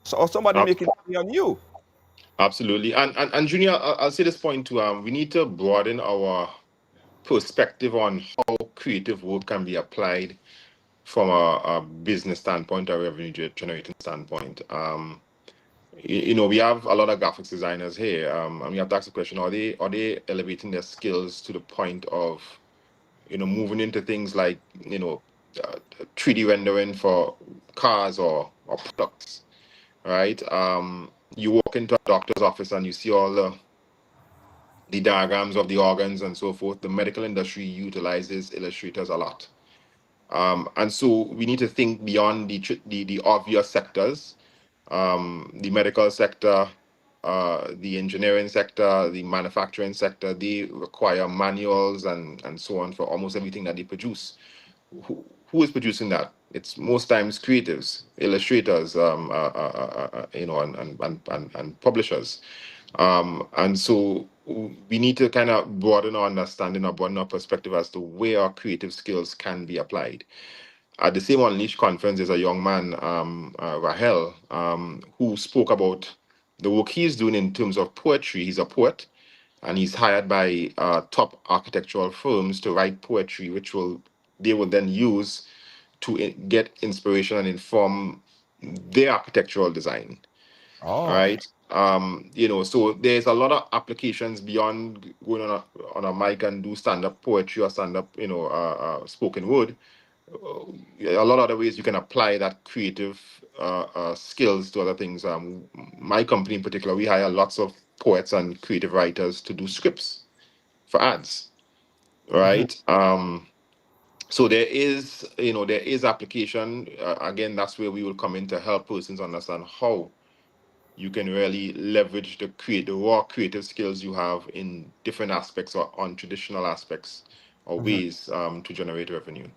so or somebody Ab- making money on you. Absolutely. And Junior, I'll say this point too. We need to broaden our perspective on how creative work can be applied from a business standpoint or revenue generating standpoint. We have a lot of graphics designers here, and we have to ask the question: Are they elevating their skills to the point of moving into things like 3D rendering for cars or products, right? You walk into a doctor's office and you see all the diagrams of the organs and so forth. The medical industry utilizes illustrators a lot. And so we need to think beyond the obvious sectors, the medical sector, the engineering sector, the manufacturing sector. They require manuals and so on for almost everything that they produce. Who is producing that? It's most times creatives, illustrators, and publishers. And so we need to kind of broaden our understanding or broaden our perspective as to where our creative skills can be applied. At the same Unleash conference, there's a young man, Rahel, who spoke about the work he's doing in terms of poetry. He's a poet, and he's hired by top architectural firms to write poetry, which they will then use to get inspiration and inform their architectural design. Oh. Right. So there's a lot of applications beyond going on a mic and do stand-up poetry or stand-up, spoken word. A lot of other ways you can apply that creative skills to other things. My company in particular, we hire lots of poets and creative writers to do scripts for ads, right? So there is application. Again, that's where we will come in to help persons understand how you can really leverage the raw creative skills you have in different aspects or on traditional aspects or ways to generate revenue.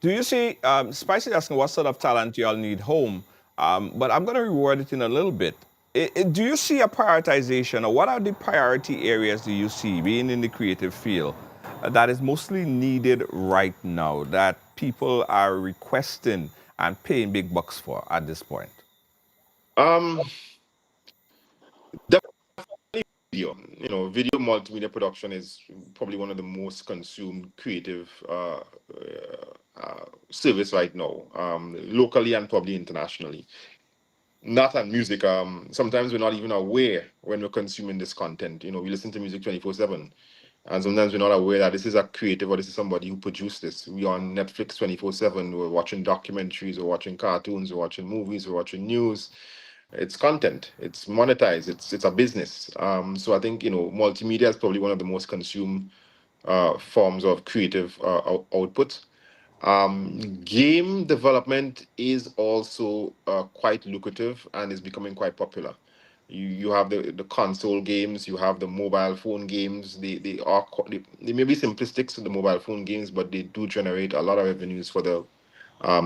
Do you see, Spicy asking what sort of talent y'all need home, but I'm going to reward it in a little bit. Do you see a prioritization, or what are the priority areas do you see, being in the creative field, that is mostly needed right now, that people are requesting and paying big bucks for at this point? Um, Video. Video multimedia production is probably one of the most consumed creative service right now, locally and probably internationally. Not on music. Sometimes we're not even aware when we're consuming this content. We listen to music 24/7, and sometimes we're not aware that this is a creative or this is somebody who produced this. We on Netflix 24/7. We're watching documentaries, we're watching cartoons, we're watching movies, we're watching news. It's content, it's monetized, it's a business. So I think multimedia is probably one of the most consumed forms of creative output. Game development is also quite lucrative and is becoming quite popular. You have the console games, you have the mobile phone games. They may be simplistic to the mobile phone games, but they do generate a lot of revenues for the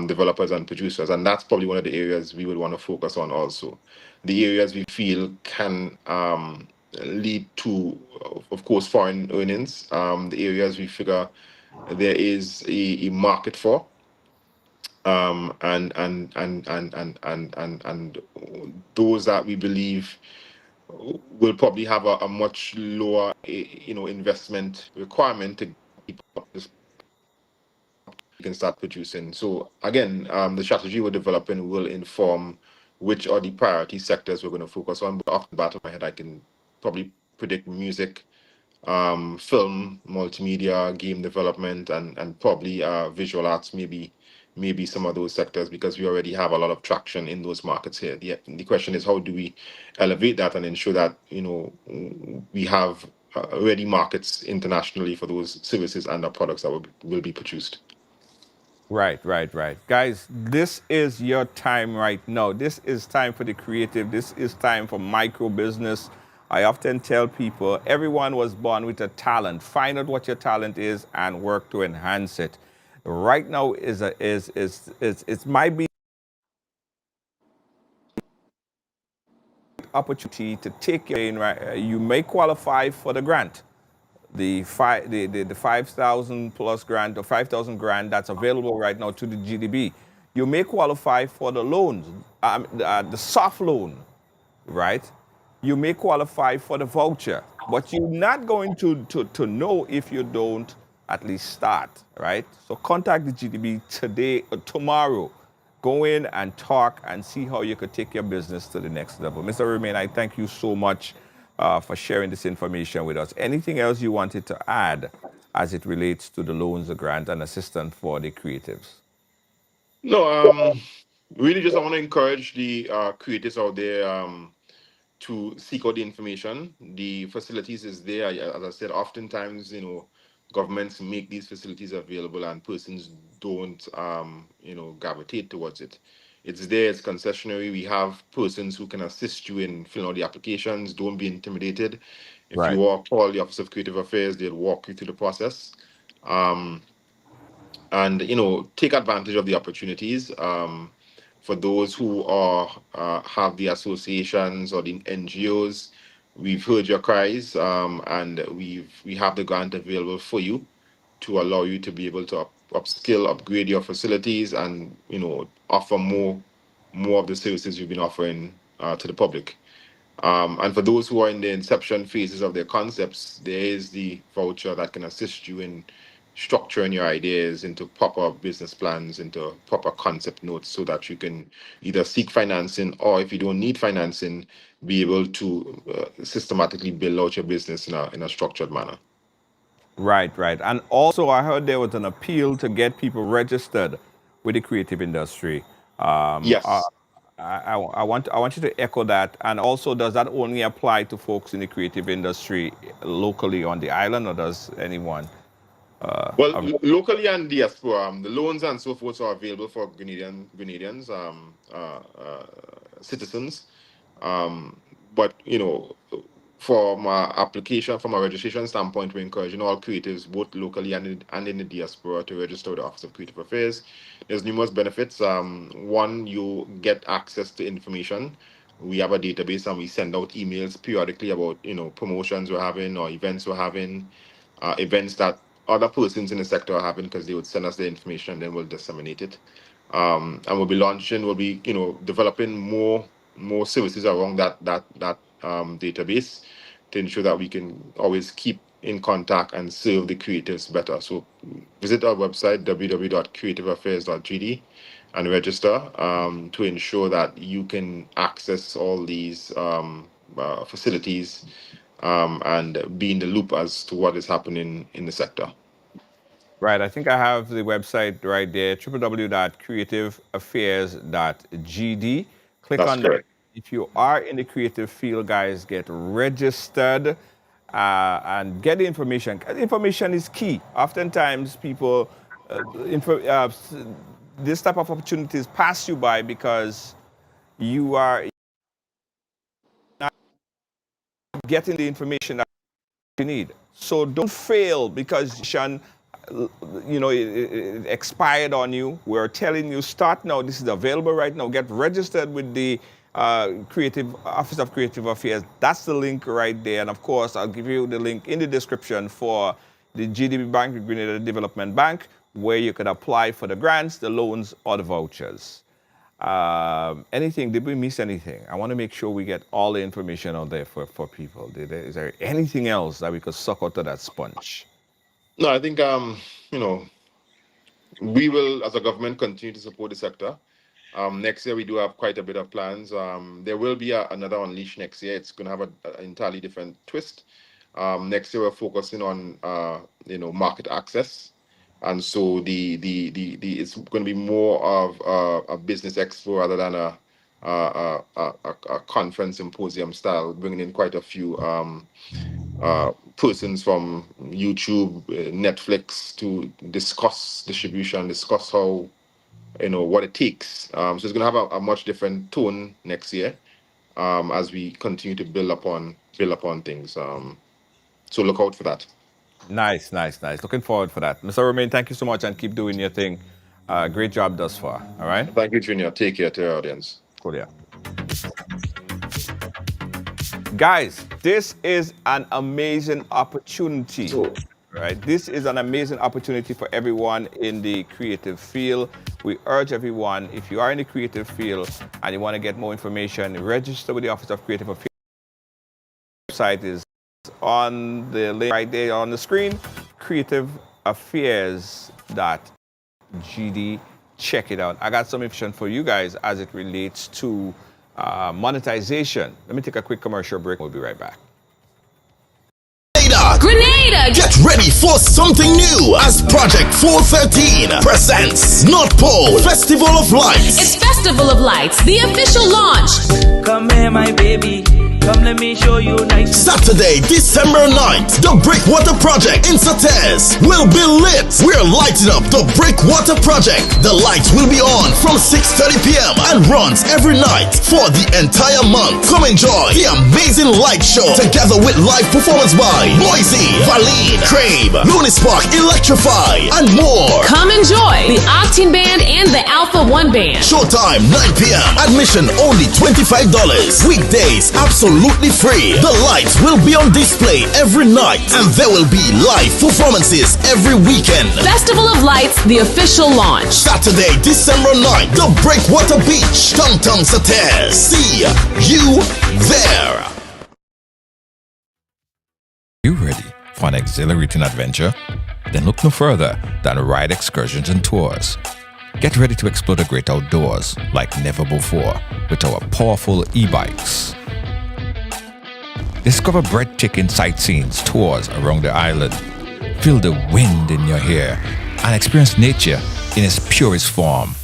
developers and producers, and that's probably one of the areas we would want to focus on also. The areas we feel can lead to, of course, foreign earnings. The areas we figure there is a market for, and those that we believe will probably have a much lower, investment requirement to keep up this can start producing. So again, the strategy we're developing will inform which are the priority sectors we're going to focus on. But off the bat of my head, I can probably predict music, film, multimedia, game development, and probably visual arts, maybe some of those sectors, because we already have a lot of traction in those markets here. The question is, how do we elevate that and ensure that we have ready markets internationally for those services and the products that will be produced. Right, right, right. Guys, this is your time right now. This is time for the creative. This is time for micro business. I often tell people everyone was born with a talent. Find out what your talent is and work to enhance it. Right now it might be opportunity to take your in, right. You may qualify for the grant, the 5,000 plus grant or 5,000 grant that's available right now to the GDB. You may qualify for the loans, the soft loan, right? You may qualify for the voucher, but you're not going to know if you don't at least start, right? So contact the GDB today or tomorrow. Go in and talk and see how you could take your business to the next level. Mr. Romain, I thank you so much for sharing this information with us. Anything else you wanted to add as it relates to the loans, the grant, and assistance for the creatives? No, really, just I want to encourage the creators out there to seek out the information. The facilities is there. As I said, oftentimes, governments make these facilities available and persons don't, gravitate towards it. It's there, it's concessionary. We have persons who can assist you in filling out the applications. Don't be intimidated. If you Right. call the Office of Creative Affairs, they'll walk you through the process. Um, and take advantage of the opportunities, for those who are have the associations or the NGOs. We've heard your cries, and we have the grant available for you to allow you to be able to upskill, upgrade your facilities, and offer more of the services you've been offering to the public. And for those who are in the inception phases of their concepts, there is the voucher that can assist you in structuring your ideas into proper business plans, into proper concept notes, so that you can either seek financing, or if you don't need financing, be able to systematically build out your business in a structured manner. Right, right. And also, I heard there was an appeal to get people registered with the creative industry. Um, uh, Yes. I want you to echo that. And also, does that only apply to folks in the creative industry locally on the island, or does anyone? Locally and diaspora, the loans and so forth are available for Grenadians, citizens. But from our application, from a registration standpoint, we're encouraging all creatives, both locally and in the diaspora, to register with the Office of Creative Affairs. There's numerous benefits. One, you get access to information. We have a database and we send out emails periodically about promotions we're having or events we're having, events that other persons in the sector are having, because they would send us the information and then we'll disseminate it. And we'll be developing more services around that database to ensure that we can always keep in contact and serve the creatives better. So visit our website www.creativeaffairs.gd and register to ensure that you can access all these facilities and be in the loop as to what is happening in the sector. Right, I think I have the website right there, www.creativeaffairs.gd. Click That's on that. correct. If you are in the creative field, guys, get registered and get the information. Information is key. Oftentimes, people, this type of opportunities pass you by because you are not getting the information that you need. So don't fail because it expired on you. We're telling you, start now. This is available right now. Get registered with the Office of Creative Affairs. That's the link right there. And of course, I'll give you the link in the description for the GDB Bank, the Grenada Development Bank, where you could apply for the grants, the loans, or the vouchers. Did we miss anything? I want to make sure we get all the information out there for people. Is there anything else that we could suck out of that sponge? No, I think we will, as a government, continue to support the sector. Next year, we do have quite a bit of plans. There will be another Unleash next year. It's going to have an entirely different twist. Next year, we're focusing on market access, and so it's going to be more of a business expo rather than a conference symposium style, bringing in quite a few persons from YouTube, Netflix, to discuss distribution, discuss how what it takes. So it's going to have a much different tone next year as we continue to build upon things. So look out for that. Nice. Looking forward for that. Mr. Romain, thank you so much and keep doing your thing. Great job thus far. All right? Thank you, Junior. Take care to your audience. Cool, yeah. Guys, this is an amazing opportunity. Right? This is an amazing opportunity for everyone in the creative field. We urge everyone, if you are in the creative field and you want to get more information, register with the Office of Creative Affairs. The website is on the link right there on the screen, creativeaffairs.gd. Check it out. I got some information for you guys as it relates to monetization. Let me take a quick commercial break. We'll be right back. Grenada! Get ready for something new as Project 413 presents North Pole Festival of Lights. It's Festival of Lights, the official launch. Come here, my baby. Come, let me show you nice. Saturday, December 9th, the Breakwater Project in Sates will be lit. We're lighting up the Breakwater Project. The lights will be on from 6:30 p.m. and runs every night for the entire month. Come enjoy the amazing light show together with live performance by Boise, Valine, Crabe, Lunispark, Electrify, and more. Come enjoy the Octane Band and the Alpha 1 Band. Showtime 9 p.m. Admission only $25. Weekdays absolutely free. The lights will be on display every night and there will be live performances every weekend. Festival of Lights, the official launch. Saturday, December 9th, the Breakwater Beach, Downtown Sates. See you there. You ready for an exhilarating adventure? Then look no further than Ride Excursions and Tours. Get ready to explore the great outdoors like never before with our powerful e-bikes. Discover breathtaking sightseeing tours around the island. Feel the wind in your hair and experience nature in its purest form.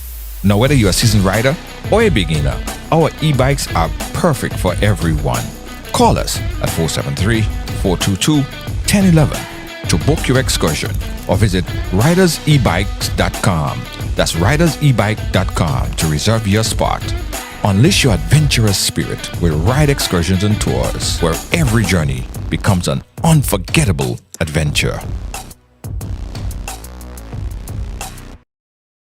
Now, whether you're a seasoned rider or a beginner, our e-bikes are perfect for everyone. Call us at 473-422-1011 to book your excursion or visit ridersebikes.com. That's ridersebike.com to reserve your spot. Unleash your adventurous spirit with Ride Excursions and Tours, where every journey becomes an unforgettable adventure.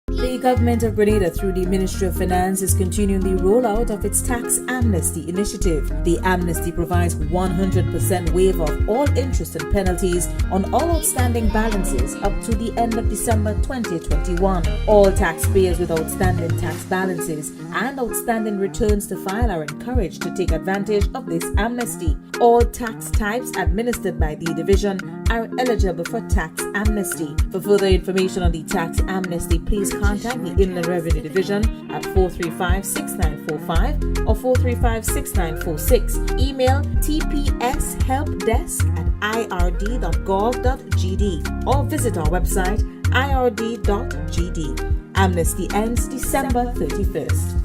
The government of Grenada, through the Ministry of Finance, is continuing the rollout of its tax amnesty initiative. The amnesty provides 100% waiver of all interest and penalties on all outstanding balances up to the end of December 2021. All taxpayers with outstanding tax balances and outstanding returns to file are encouraged to take advantage of this amnesty. All tax types administered by the division are eligible for tax amnesty. For further information on the tax amnesty, please contact the Inland Revenue Division at 435-6945 or 435-6946. Email tpshelpdesk@ird.gov.gd or visit our website ird.gd. Amnesty ends December 31st.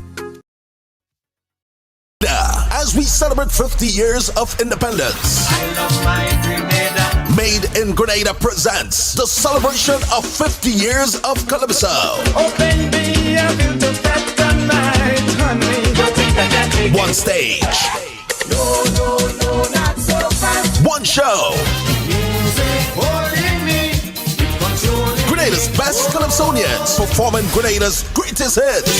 As we celebrate 50 years of independence, I love my Grenada. Made in Grenada presents the celebration of 50 years of Calypso. Open me a beautiful tonight, honey. One stage, No, not so fast. one show. Music holding me, controlling. Grenada's best Calypsonians performing Grenada's greatest hits.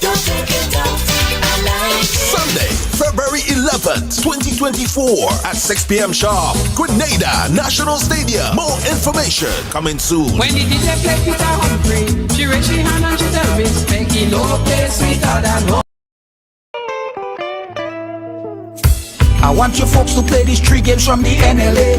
Don't take it off. I like it. Sunday, February 11th, 2024 at 6 p.m. sharp. Grenada National Stadium. More information coming soon. When the DJ play Peter Humphrey, she raise she hand and she tell respect. He no play sweeter than home. I want you folks to play these 3 games from the NLA.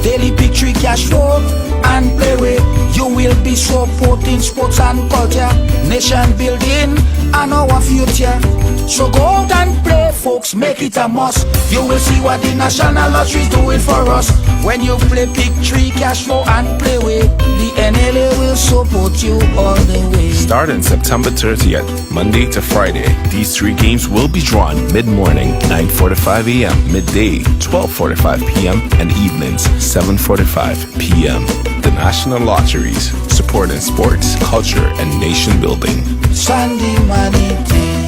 Daily pick 3 cash flow and play with. You will be supporting sports and culture, nation building and our future. So go out and play, folks, make it a must. You will see what the National Lottery is doing for us. When you play pick 3 cash flow and play with, the NLA will support you all the way. Starting September 30th, Monday to Friday, these 3 games will be drawn mid-morning, 9:45 a.m., midday, 12:45 p.m., and evenings, 7:45 p.m. The National Lotteries, supporting sports, culture, and nation building. Sunday money day.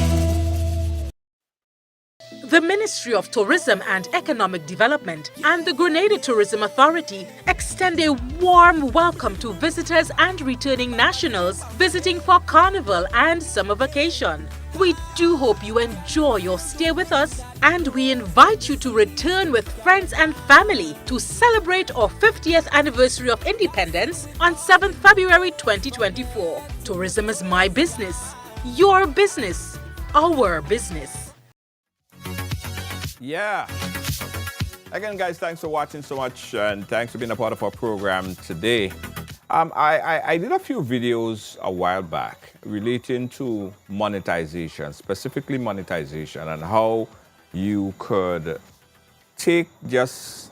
The Ministry of Tourism and Economic Development and the Grenada Tourism Authority extend a warm welcome to visitors and returning nationals visiting for Carnival and summer vacation. We do hope you enjoy your stay with us, and we invite you to return with friends and family to celebrate our 50th anniversary of independence on 7th February 2024. Tourism is my business, your business, our business. Yeah. Again, guys, thanks for watching so much, and thanks for being a part of our program today. I did a few videos a while back relating to monetization, specifically monetization, and how you could take just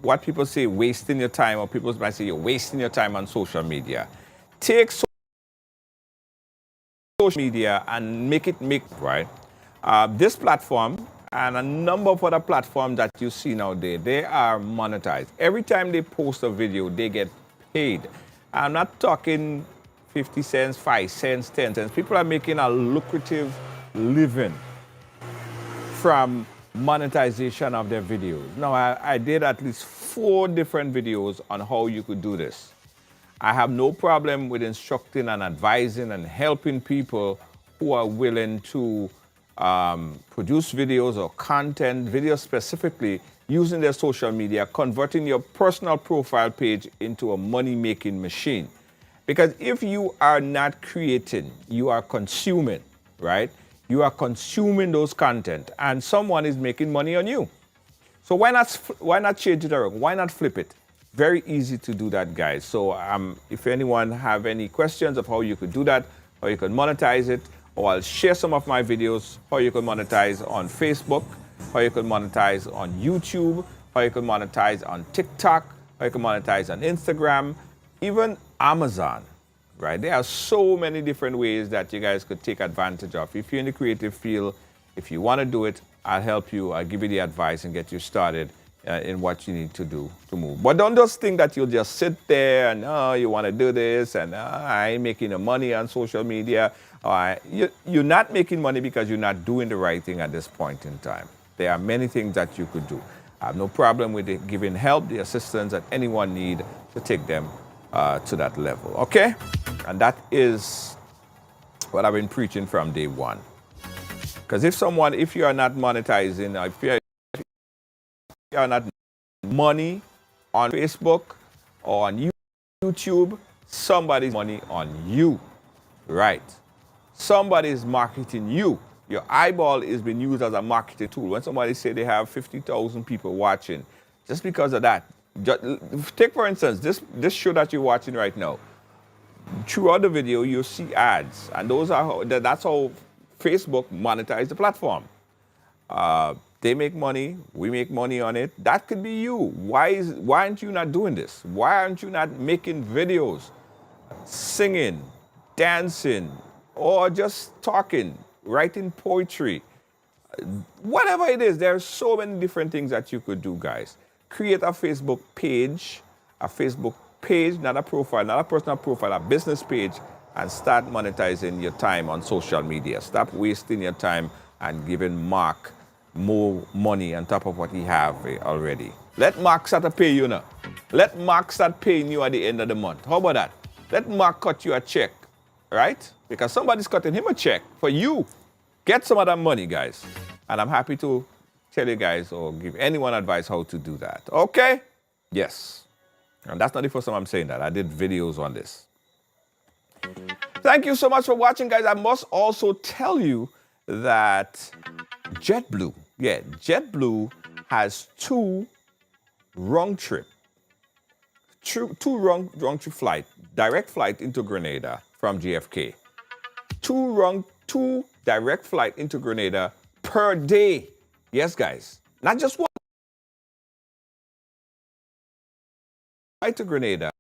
what people say wasting your time, or people might say you're wasting your time on social media. Take social media and make it right. This platform and a number of other platforms that you see nowadays, they are monetized. Every time they post a video, they get paid. I'm not talking 50 cents, 5 cents, 10 cents. People are making a lucrative living from monetization of their videos. Now, I did at least 4 different videos on how you could do this. I have no problem with instructing and advising and helping people who are willing to produce videos or content, videos specifically, using their social media, converting your personal profile page into a money-making machine. Because if you are not creating, you are consuming, right? You are consuming those content, and someone is making money on you. So why not change it around? Why not flip it? Very easy to do that, guys. So if anyone have any questions of how you could do that, how you could monetize it, or I'll share some of my videos, how you can monetize on Facebook, how you can monetize on YouTube, how you can monetize on TikTok, how you can monetize on Instagram, even Amazon, right? There are so many different ways that you guys could take advantage of. If you're in the creative field, if you want to do it, I'll help you. I'll give you the advice and get you started in what you need to do to move. But don't just think that you'll just sit there and, oh, you want to do this and I ain't making no money on social media. You're not making money because you're not doing the right thing at this point in time. There are many things that you could do. I have no problem with it, giving help, the assistance that anyone need to take them to that level, okay? And that is what I've been preaching from day one. Because if you are not monetizing, if you are not money on Facebook or on YouTube, somebody's money on you, right? Somebody's marketing you. Your eyeball is being used as a marketing tool. When somebody say they have 50,000 people watching, just because of that, take for instance, this show that you're watching right now. Throughout the video, you'll see ads, and that's how Facebook monetize the platform. They make money, we make money on it. That could be you. Why aren't you not doing this? Why aren't you not making videos, singing, dancing, or just talking, writing poetry? Whatever it is, there are so many different things that you could do, guys. Create a Facebook page, not a profile, not a personal profile, a business page, and start monetizing your time on social media. Stop wasting your time and giving Mark more money on top of what he have already. Let Mark start to pay you now. Let Mark start paying you at the end of the month. How about that? Let Mark cut you a check, right? Because somebody's cutting him a check for you. Get some of that money, guys. And I'm happy to tell you guys or give anyone advice how to do that. Okay? Yes. And that's not the first time I'm saying that. I did videos on this. Thank you so much for watching, guys. I must also tell you that JetBlue has two round-trip flight, direct flight into Grenada from JFK. Two direct flight into Grenada per day. Yes, guys. Not just one. Flight to Grenada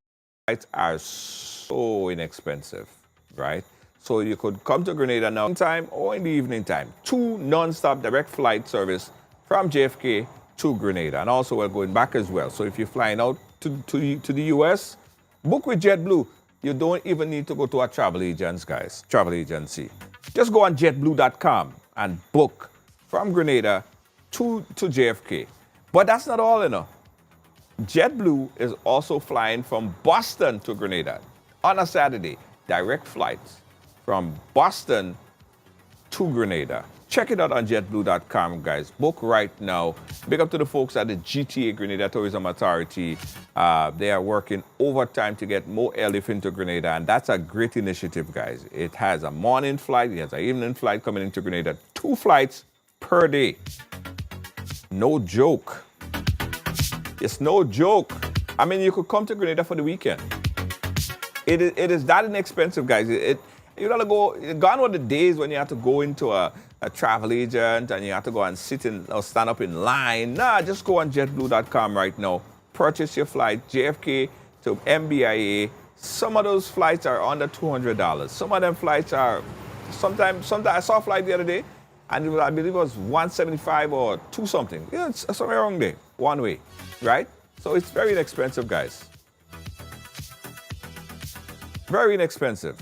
flights are so inexpensive, right? So you could come to Grenada now in time or in the evening time. Two non-stop direct flight service from JFK to Grenada. And also we're going back as well. So if you're flying out to the US, book with JetBlue. You don't even need to go to a travel agency. Just go on jetblue.com and book from Grenada to JFK. But that's not all, JetBlue is also flying from Boston to Grenada on a Saturday. Direct flights from Boston to Grenada. Check it out on jetblue.com, guys. Book right now. Big up to the folks at the GTA Grenada Tourism Authority. They are working overtime to get more airlift into Grenada, and that's a great initiative, guys. It has a morning flight, it has an evening flight coming into Grenada. 2 flights per day. No joke. It's no joke. I mean, you could come to Grenada for the weekend. It is that inexpensive, guys. You gotta go. Gone are the days when you have to go into a travel agent and you have to go and sit in or stand up in line. Nah, just go on jetblue.com right now. Purchase your flight, JFK to MBIA. Some of those flights are under $200. Some of them flights are sometimes I saw a flight the other day, and I believe it was $175 or $2 something. Yeah, it's somewhere wrong there, one way, right? So it's very inexpensive, guys. Very inexpensive.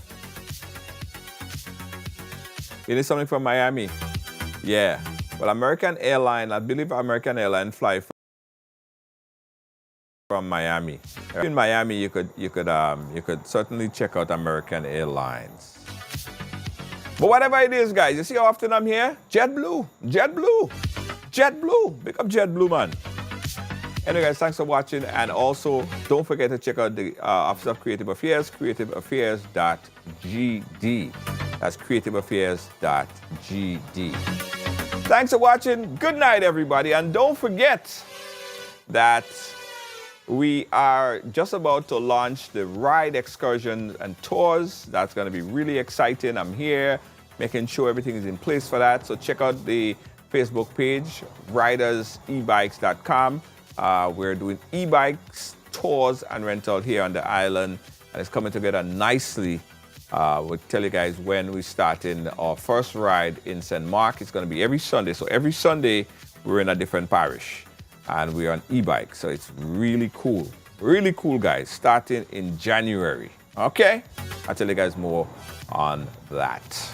You need something from Miami? Yeah. Well, American Airlines, I believe American Airlines fly from Miami. In Miami, you could certainly check out American Airlines. But whatever it is, guys, you see how often I'm here? JetBlue. Pick up JetBlue, man. Anyway, guys, thanks for watching. And also, don't forget to check out the Office of Creative Affairs, creativeaffairs.gd. That's creativeaffairs.gd. Thanks for watching. Good night, everybody. And don't forget that we are just about to launch the ride excursions and tours. That's going to be really exciting. I'm here making sure everything is in place for that. So check out the Facebook page, ridersebikes.com. We're doing e-bikes, tours, and rental here on the island. And it's coming together nicely. We'll tell you guys when we start in our first ride in St. Mark. It's going to be every Sunday. So every Sunday, we're in a different parish. and we're on e-bike. So it's really cool. Really cool, guys, starting in January. Okay? I'll tell you guys more on that.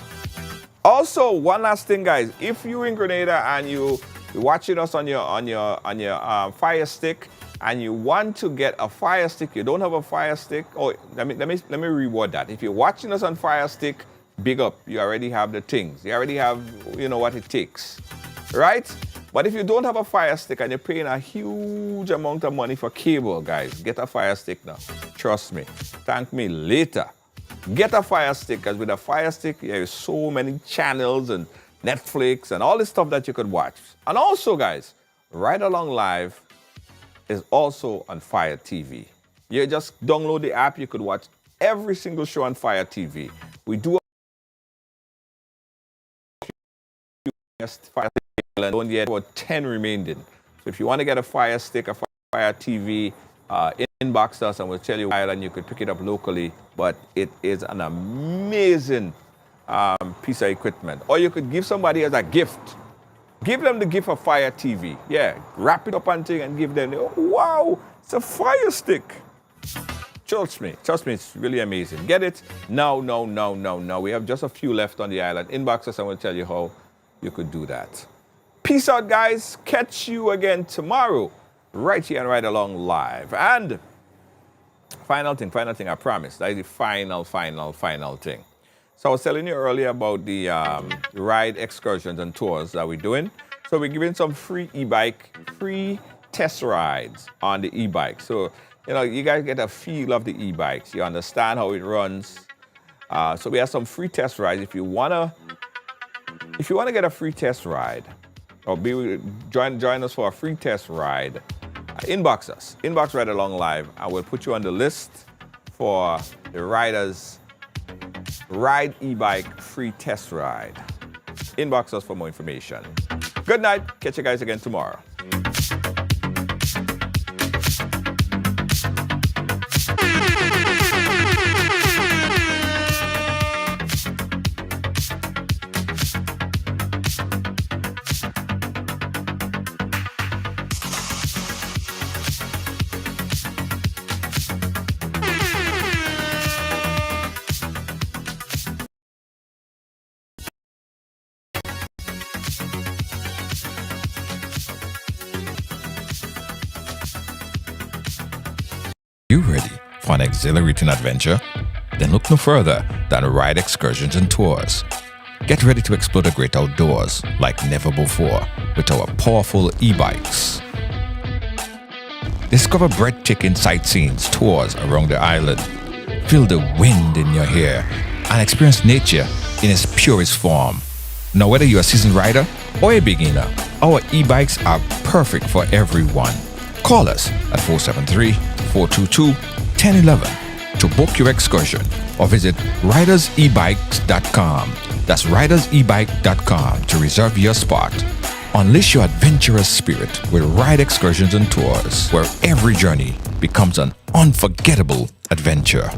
Also, one last thing, guys. If you're in Grenada and you're watching us on your Fire Stick and you want to get a Fire Stick, you don't have a Fire Stick. Oh, let me reword that. If you're watching us on Fire Stick, big up. You already have the things. You already have, what it takes, right? But if you don't have a Fire Stick and you're paying a huge amount of money for cable, guys, get a Fire Stick now. Trust me. Thank me later. Get a Fire Stick, because with a Fire Stick, there is so many channels and Netflix and all this stuff that you could watch. And also, guys, Ride Along Live is also on Fire TV. You just download the app, you could watch every single show on Fire TV. We do Fire Stick, only yet about 10 remaining. So if you want to get a Fire Stick, a Fire TV, inbox us and we'll tell you and you could pick it up locally. But it is an amazing piece of equipment. Or you could give somebody as a gift. Give them the gift of Fire TV. Yeah, wrap it up and thing and give them, oh, wow, it's a Fire Stick. Trust me, it's really amazing. Get it? No. We have just a few left on the island. Inbox us and we'll tell you how you could do that. Peace out, guys. Catch you again tomorrow, right here and Ride Along Live. And final thing, I promise. That is the final thing. So I was telling you earlier about the ride excursions and tours that we're doing. So we're giving some free test rides on the e-bike. So, you guys get a feel of the e-bikes. You understand how it runs. So we have some free test rides. If you wanna get a free test ride, or join us for a free test ride, inbox us. Inbox Ride Along Live. I will put you on the list for the Riders Ride e-bike free test ride. Inbox us for more information. Good night. Catch you guys again tomorrow. You ready for an exhilarating adventure? Then look no further than Ride Excursions and Tours. Get ready to explore the great outdoors like never before with our powerful e-bikes. Discover breathtaking sightseeing tours around the island. Feel the wind in your hair and experience nature in its purest form. Now, whether you're a seasoned rider or a beginner, our e-bikes are perfect for everyone. Call us at 473-422-1011 to book your excursion or visit ridersebikes.com. That's ridersebike.com to reserve your spot. Unleash your adventurous spirit with Ride Excursions and Tours, where every journey becomes an unforgettable adventure.